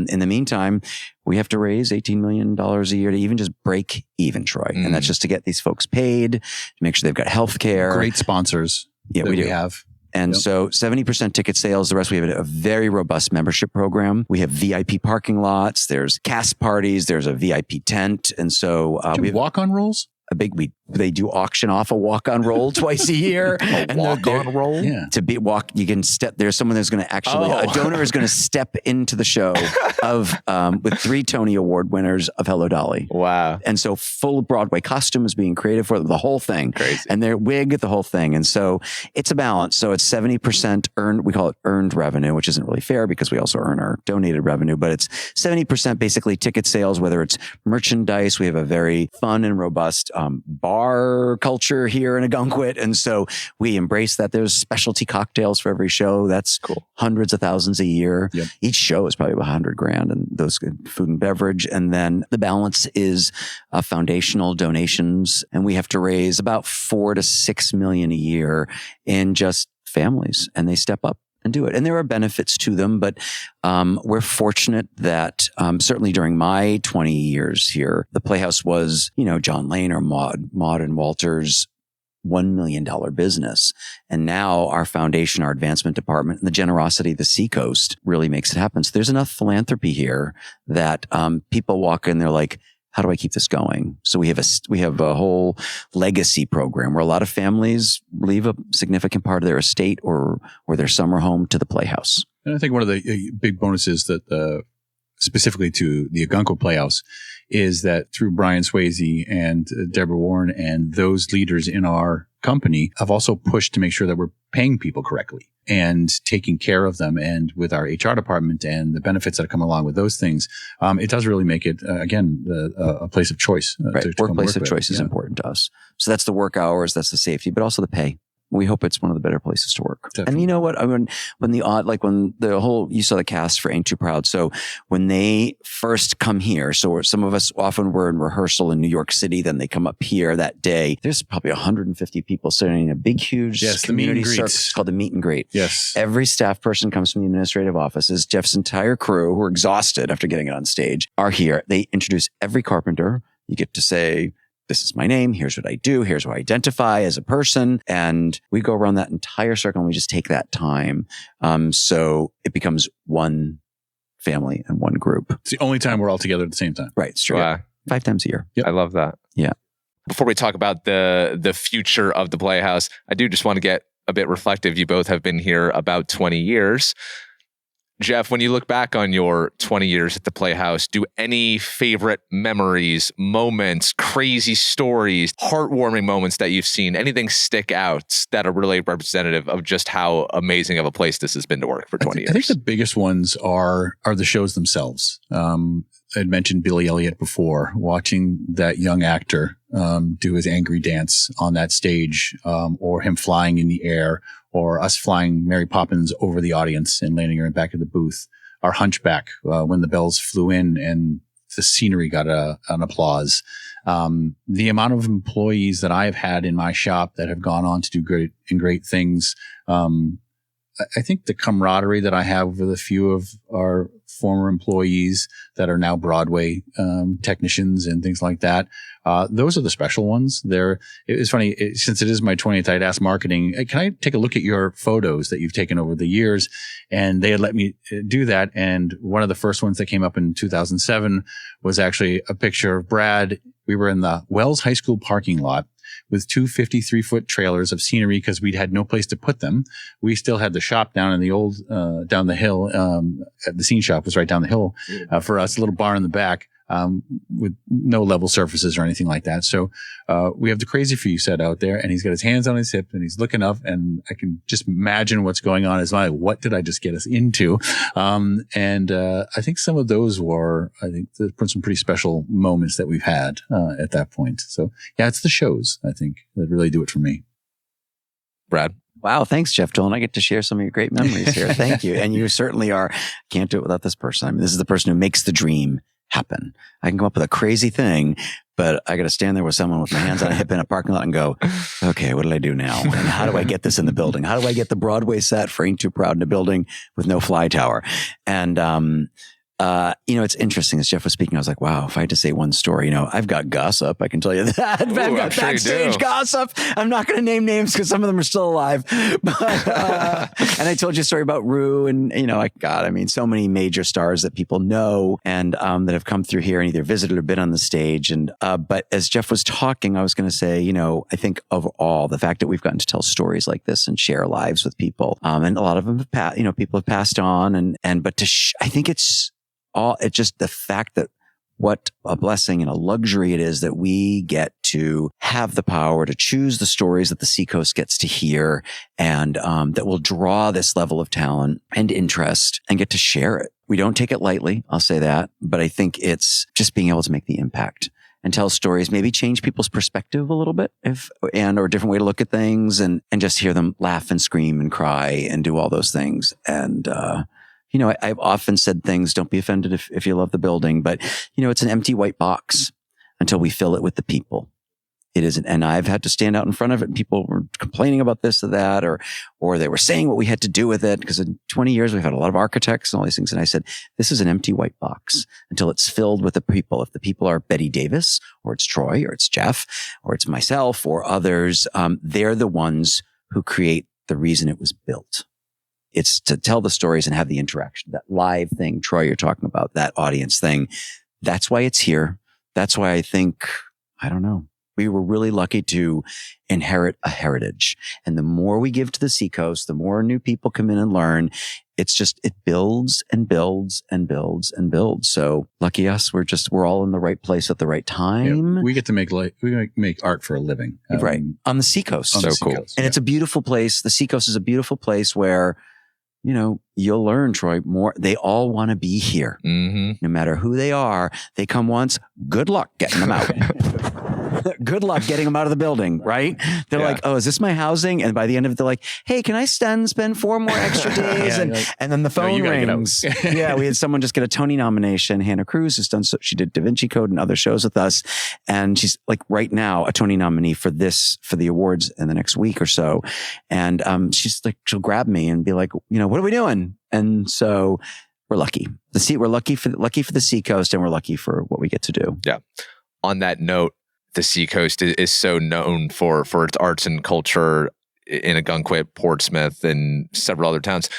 Speaker 1: in the meantime, we have to raise $18 million a year to even just break even, Troy. And that's just to get these folks paid, to make sure they've got health care.
Speaker 2: Great sponsors.
Speaker 1: Yeah, we have. And so 70% ticket sales. The rest, we have a very robust membership program. We have VIP parking lots. There's cast parties. There's a VIP tent. And so
Speaker 2: we have walk-on rolls.
Speaker 1: They do auction off a walk-on roll twice a year.
Speaker 3: A walk-on roll?
Speaker 2: Yeah.
Speaker 1: You can step, there's someone that's going to actually, a donor is going to step into the show with 3 Tony Award winners of Hello Dolly.
Speaker 3: Wow.
Speaker 1: And so full Broadway costume is being created for the whole thing.
Speaker 3: Crazy.
Speaker 1: And their wig, the whole thing. And so it's a balance. So it's 70% earned, we call it earned revenue, which isn't really fair because we also earn our donated revenue, but it's 70% basically ticket sales, whether it's merchandise. We have a very fun and robust bar culture here in Ogunquit. And so we embrace that. There's specialty cocktails for every show. That's cool. Hundreds of thousands a year. Yep. Each show is probably about $100,000 and those food and beverage. And then the balance is foundational donations. And we have to raise about $4 to $6 million a year in just families, and they step up and do it. And there are benefits to them, but we're fortunate that certainly during my 20 years here, the Playhouse was, John Lane or Maud and Walter's $1 million business. And now our foundation, our advancement department, and the generosity of the Seacoast really makes it happen. So there's enough philanthropy here that people walk in, they're like, how do I keep this going? So we have a whole legacy program where a lot of families leave a significant part of their estate or their summer home to the Playhouse.
Speaker 2: And I think one of the big bonuses that specifically to the Ogunquit Playhouse is that through Brian Swayze and Deborah Warren and those leaders in our company have also pushed to make sure that we're paying people correctly and taking care of them. And with our HR department and the benefits that come along with those things, it does really make it, again, a place of choice.
Speaker 1: Right. Workplace of choice is important to us. So that's the work hours, that's the safety, but also the pay. we hope it's one of the better places to work.
Speaker 2: Definitely.
Speaker 1: And you know what? I mean, you saw the cast for Ain't Too Proud. So when they first come here, so some of us often were in rehearsal in New York City, then they come up here that day. There's probably 150 people sitting in a big, huge community circle. It's called the meet and greet.
Speaker 2: Yes.
Speaker 1: Every staff person comes from the administrative offices. Jeff's entire crew, who are exhausted after getting it on stage, are here. They introduce every carpenter. You get to say, this is my name. Here's what I do. Here's who I identify as a person. And we go around that entire circle and we just take that time. So it becomes one family and one group.
Speaker 2: It's the only time we're all together at the same time.
Speaker 1: Right. It's true.
Speaker 3: Wow.
Speaker 1: 5 times a year.
Speaker 2: Yep.
Speaker 3: I love that.
Speaker 1: Yeah.
Speaker 3: Before we talk about the future of the Playhouse, I do just want to get a bit reflective. You both have been here about 20 years. Jeff, when you look back on your 20 years at the Playhouse, do any favorite memories, moments, crazy stories, heartwarming moments that you've seen, anything stick out that are really representative of just how amazing of a place this has been to work for 20 years?
Speaker 2: I think the biggest ones are the shows themselves. I'd mentioned Billy Elliot before, watching that young actor do his angry dance on that stage, or him flying in the air, or us flying Mary Poppins over the audience and landing her in back of the booth. Our Hunchback, when the bells flew in and the scenery got an applause. The amount of employees that I've had in my shop that have gone on to do great things. I think the camaraderie that I have with a few of our former employees that are now Broadway technicians and things like that. Those are the special ones. It's funny, since it is my 20th, I'd asked marketing, hey, can I take a look at your photos that you've taken over the years? And they had let me do that. And one of the first ones that came up in 2007 was actually a picture of Brad. We were in the Wells High School parking lot with two 53-foot trailers of scenery because we'd had no place to put them. We still had the shop down in the old, down the hill. The scene shop was right down the hill for us, a little bar in the back with no level surfaces or anything like that. So we have the Crazy For You set out there, and he's got his hands on his hip and he's looking up, and I can just imagine what's going on in his mind. What did I just get us into? I think some of those were, there's some pretty special moments that we've had at that point. So yeah, it's the shows, I think, that really do it for me.
Speaker 3: Brad?
Speaker 1: Wow. Thanks, Jeff Dolan. I get to share some of your great memories here. Thank you. And you certainly are. Can't do it without this person. I mean, this is the person who makes the dream happen. I can come up with a crazy thing, but I got to stand there with someone with my hands on a hip in a parking lot and go, okay, what did I do now? And how do I get this in the building? How do I get the Broadway set for Ain't Too Proud in a building with no fly tower? And, it's interesting. As Jeff was speaking, I was like, wow, if I had to say one story, I've got gossip. I can tell you that. I've got backstage gossip. I'm not going to name names because some of them are still alive. But, and I told you a story about Rue and, so many major stars that people know and that have come through here and either visited or been on the stage. And but as Jeff was talking, I was going to say, I think of all the fact that we've gotten to tell stories like this and share lives with people. And a lot of them have people have passed on but I think it's just the fact that what a blessing and a luxury it is that we get to have the power to choose the stories that the Seacoast gets to hear and that will draw this level of talent and interest and get to share it. We don't take it lightly, I'll say that, but I think it's just being able to make the impact and tell stories, maybe change people's perspective a little bit or a different way to look at things and just hear them laugh and scream and cry and do all those things. And, I've often said things, don't be offended if you love the building, but, it's an empty white box until we fill it with the people. It isn't. And I've had to stand out in front of it and people were complaining about this or that, or they were saying what we had to do with it. Because in 20 years, we've had a lot of architects and all these things. And I said, this is an empty white box until it's filled with the people. If the people are Betty Davis or it's Troy or it's Jeff or it's myself or others, they're the ones who create the reason it was built. It's to tell the stories and have the interaction, that live thing, Troy, you're talking about, that audience thing. That's why it's here. That's why I think, we were really lucky to inherit a heritage. And the more we give to the Seacoast, the more new people come in and learn. It builds and builds and builds and builds. So lucky us, we're all in the right place at the right time.
Speaker 2: Yeah, we get to make art for a living.
Speaker 1: Right. On the Seacoast.
Speaker 3: So cool.
Speaker 1: And it's a beautiful place. The Seacoast is a beautiful place where, you'll learn, Troy, more. They all want to be here. Mm-hmm. No matter who they are, they come once. Good luck getting them out. Good luck getting them out of the building, right? They're like, oh, is this my housing? And by the end of it, they're like, hey, can I spend 4 more extra days? And then the phone rings. Yeah, we had someone just get a Tony nomination. Hannah Cruz has done, so she did Da Vinci Code and other shows with us. And she's like right now a Tony nominee for the awards in the next week or so. And she's like, she'll grab me and be like, what are we doing? And so we're lucky. We're lucky for the Seacoast, and we're lucky for what we get to do.
Speaker 3: Yeah. On that note, the Seacoast is so known for its arts and culture in Ogunquit, Portsmouth, and several other towns.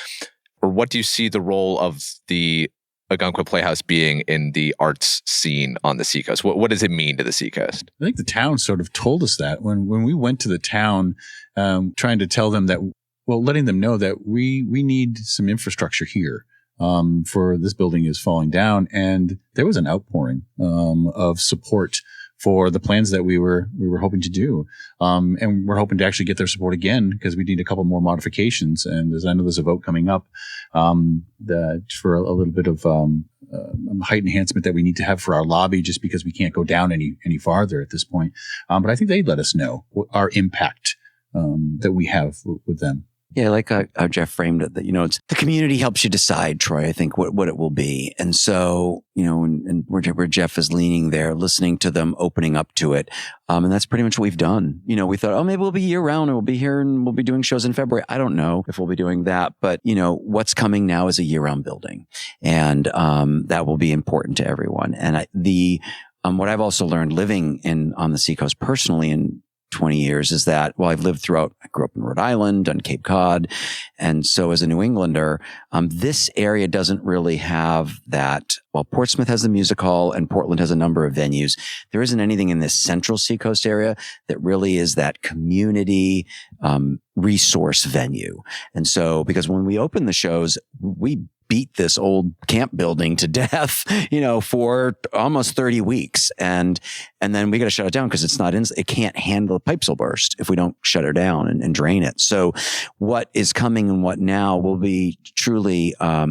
Speaker 3: Or what do you see the role of the Ogunquit Playhouse being in the arts scene on the Seacoast? What does it mean to the Seacoast?
Speaker 2: I think the town sort of told us that when we went to the town, trying to tell them that, letting them know that we need some infrastructure here. For this building is falling down, and there was an outpouring of support for the plans that we were hoping to do, and we're hoping to actually get their support again because we need a couple more modifications. And I know there's a vote coming up for a little bit of height enhancement that we need to have for our lobby, just because we can't go down any farther at this point. But I think they'd let us know our impact that we have with them.
Speaker 1: Yeah, like how Jeff framed it, that, it's the community helps you decide, Troy, I think, what it will be. And so, and where Jeff is leaning there, listening to them, opening up to it. And that's pretty much what we've done. We thought, maybe we'll be year round and we'll be here and we'll be doing shows in February. I don't know if we'll be doing that, but what's coming now is a year round building. And, that will be important to everyone. And what I've also learned living on the Seacoast personally in 20 years is that, I grew up in Rhode Island, on Cape Cod. And so as a New Englander, this area doesn't really have that. While Portsmouth has the music hall and Portland has a number of venues, there isn't anything in this central Seacoast area that really is that community, resource venue. And so, because when we opened the shows, we beat this old camp building to death, for almost 30 weeks. And then we got to shut it down because it can't handle, the pipes will burst if we don't shut it down and drain it. So what is coming and what now will be truly, a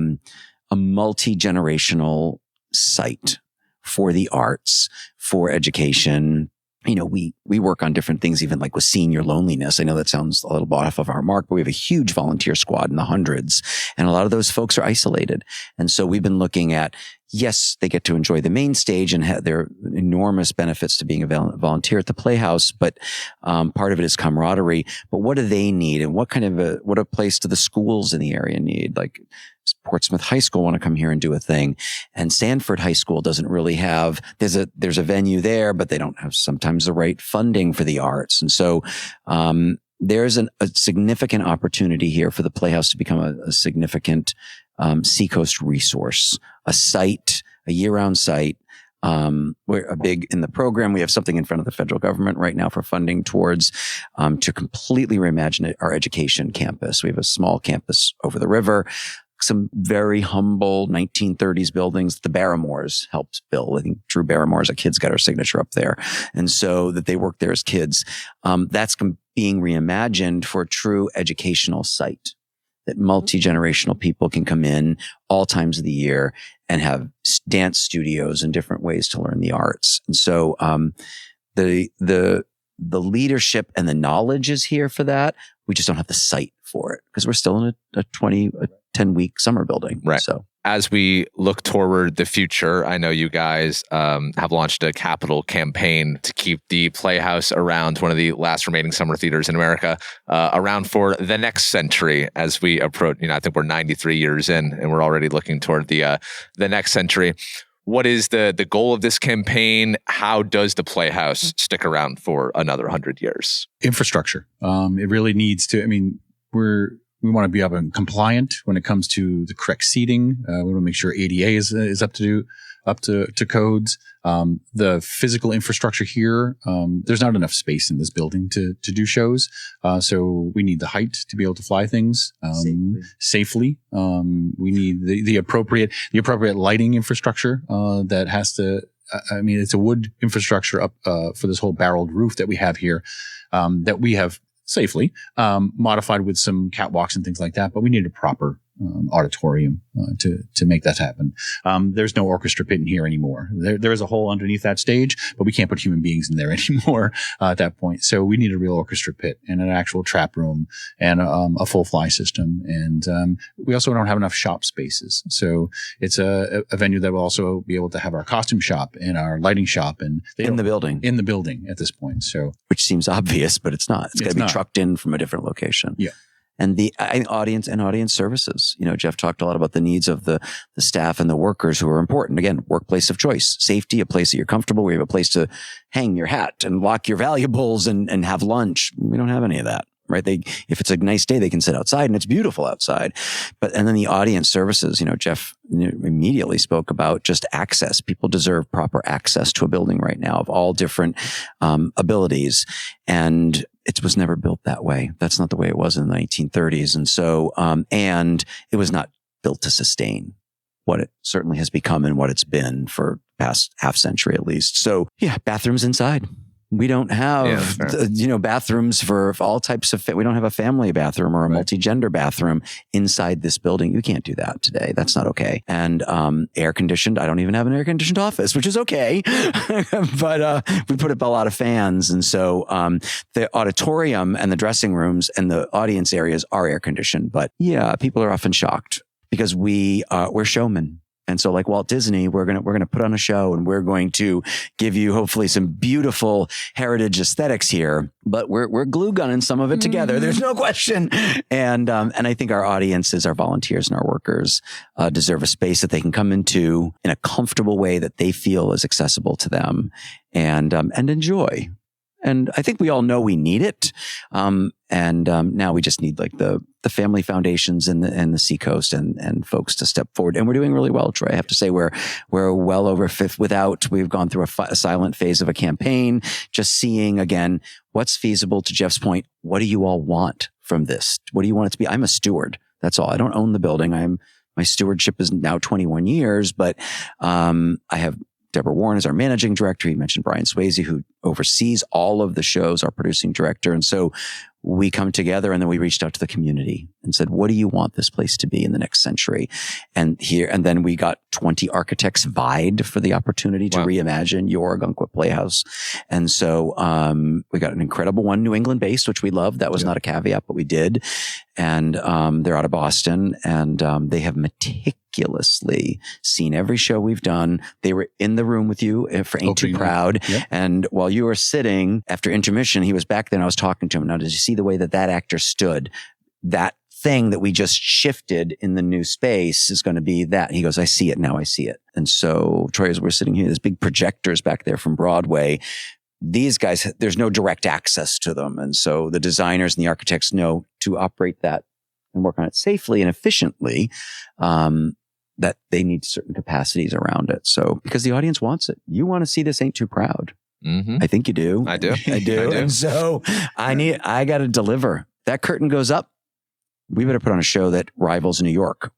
Speaker 1: multi-generational site for the arts, for education. We work on different things, even like with senior loneliness. I know that sounds a little off of our mark, but we have a huge volunteer squad in the hundreds. And a lot of those folks are isolated. And so we've been looking at, yes, they get to enjoy the main stage and have their enormous benefits to being a volunteer at the Playhouse. But part of it is camaraderie. But what do they need? And what a place do the schools in the area need? Like Portsmouth High School want to come here and do a thing. And Sanford High School doesn't really have, there's a venue there, but they don't have sometimes the right funding for the arts. And so, there's a significant opportunity here for the Playhouse to become a significant, Seacoast resource, a site, a year-round site. We're in the program. We have something in front of the federal government right now for funding towards, to completely reimagine our education campus. We have a small campus over the river, some very humble 1930s buildings the Barrymores helped build. I think Drew Barrymore's a kid's got her signature up there. And so that they worked there as kids. That's being reimagined for a true educational site that multi-generational people can come in all times of the year and have dance studios and different ways to learn the arts. And so, the leadership and the knowledge is here for that. We just don't have the site for it because we're still in a 10-week summer building.
Speaker 3: Right.
Speaker 1: So
Speaker 3: as we look toward the future, I know you guys have launched a capital campaign to keep the Playhouse around, one of the last remaining summer theaters in America, around for the next century as we approach, I think we're 93 years in and we're already looking toward the next century. What is the goal of this campaign? How does the Playhouse stick around for another 100 years? Infrastructure.
Speaker 2: It really needs to, we want to be up and compliant when it comes to the correct seating. We want to make sure ADA is up to codes. The physical infrastructure here, there's not enough space in this building to do shows. So we need the height to be able to fly things, safely. We need the appropriate lighting infrastructure, that has to, it's a wood infrastructure up, for this whole barreled roof that we have here, that we have safely, modified with some catwalks and things like that. But we need a proper auditorium to make that happen. There's no orchestra pit in here anymore. There is a hole underneath that stage, but we can't put human beings in there anymore at that point. So we need a real orchestra pit and an actual trap room and a full fly system. And we also don't have enough shop spaces. So it's a venue that will also be able to have our costume shop and our lighting shop and
Speaker 1: in the building
Speaker 2: at this point. So
Speaker 1: which seems obvious, but it's not. It's got to be trucked in from a different location.
Speaker 2: Yeah.
Speaker 1: And the audience services. Jeff talked a lot about the needs of the staff and the workers who are important. Again, workplace of choice, safety, a place that you're comfortable, where you have a place to hang your hat and lock your valuables and have lunch. We don't have any of that, right? If it's a nice day, they can sit outside and it's beautiful outside. And then the audience services, Jeff immediately spoke about just access. People deserve proper access to a building right now of all different abilities. And it was never built that way. That's not the way it was in the 1930s. And so, and it was not built to sustain what it certainly has become and what it's been for the past half century at least. So yeah, bathrooms inside. We don't have, bathrooms for all types of, we don't have a family bathroom or a multi-gender bathroom inside this building. You can't do that today. That's not okay. And, air conditioned. I don't even have an air conditioned office, which is okay. But, we put up a lot of fans. And so, the auditorium and the dressing rooms and the audience areas are air conditioned. But yeah, people are often shocked because we're showmen. And so like Walt Disney, we're going to put on a show and we're going to give you hopefully some beautiful heritage aesthetics here, but we're glue gunning some of it together. There's no question. And I think our audiences, our volunteers and our workers, deserve a space that they can come into in a comfortable way that they feel is accessible to them and enjoy. And I think we all know we need it. Now we just need like the family foundations and the Seacoast and folks to step forward. And we're doing really well, Troy. I have to say we're well over fifth we've gone through a silent phase of a campaign, just seeing again, what's feasible. To Jeff's point, what do you all want from this? What do you want it to be? I'm a steward. That's all. I don't own the building. My stewardship is now 21 years, but, I have Deborah Warren is our managing director. He mentioned Brian Swayze, who oversees all of the shows, our producing director. And so we come together and then we reached out to the community and said, what do you want this place to be in the next century? And then we got 20 architects vied for the opportunity to reimagine your Ogunquit Playhouse. And so, we got an incredible one, New England based, which we loved. That was not a caveat, but we did. And, they're out of Boston and, they have meticulously seen every show we've done. They were in the room with you for Ain't Too Proud. Yep. And while you were sitting after intermission, he was back there and I was talking to him. Now, did you see the way that actor stood? That thing that we just shifted in the new space is going to be that. He goes, I see it now. I see it. And so Troy, as we're sitting here, there's big projectors back there from Broadway. These guys, there's no direct access to them. And so the designers and the architects know to operate that and work on it safely and efficiently, that they need certain capacities around it. So because the audience wants it, you want to see this Ain't Too Proud. Mm-hmm. I think you do.
Speaker 3: I do.
Speaker 1: I do. And so I got to deliver. That curtain goes up. We better put on a show that rivals New York.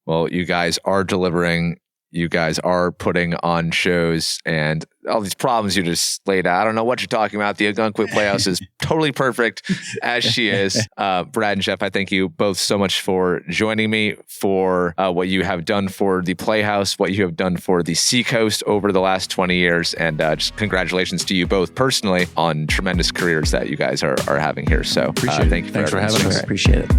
Speaker 3: Well, you guys are delivering. You guys are putting on shows and all these problems you just laid out. I don't know what you're talking about. The Ogunquit Playhouse is totally perfect as she is. Brad and Jeff, I thank you both so much for joining me, for what you have done for the Playhouse, what you have done for the Seacoast over the last 20 years. And just congratulations to you both personally on tremendous careers that you guys are having here. So thank you.
Speaker 1: Thanks for having us. Appreciate it.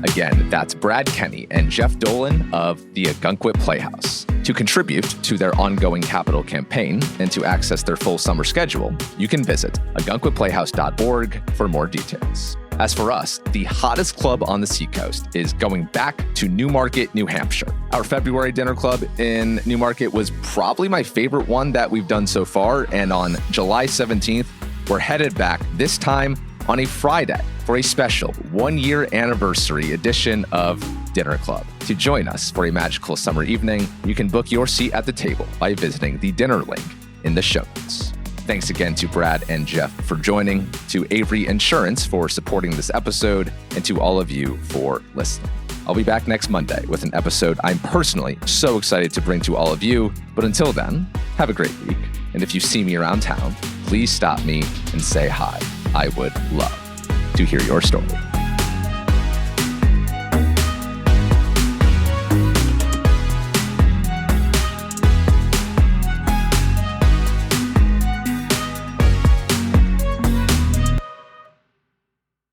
Speaker 3: Again, that's Brad Kenny and Jeff Dolan of the Ogunquit Playhouse. To contribute to their ongoing capital campaign and to access their full summer schedule, you can visit ogunquitplayhouse.org for more details. As for us, the hottest club on the Seacoast is going back to Newmarket, New Hampshire. Our February dinner club in Newmarket was probably my favorite one that we've done so far. And on July 17th, we're headed back, this time on a Friday, for a special 1-year anniversary edition of Dinner Club. To join us for a magical summer evening, you can book your seat at the table by visiting the dinner link in the show notes. Thanks again to Brad and Jeff for joining, to Avery Insurance for supporting this episode, and to all of you for listening. I'll be back next Monday with an episode I'm personally so excited to bring to all of you. But until then, have a great week. And if you see me around town, please stop me and say hi. I would love to hear your story.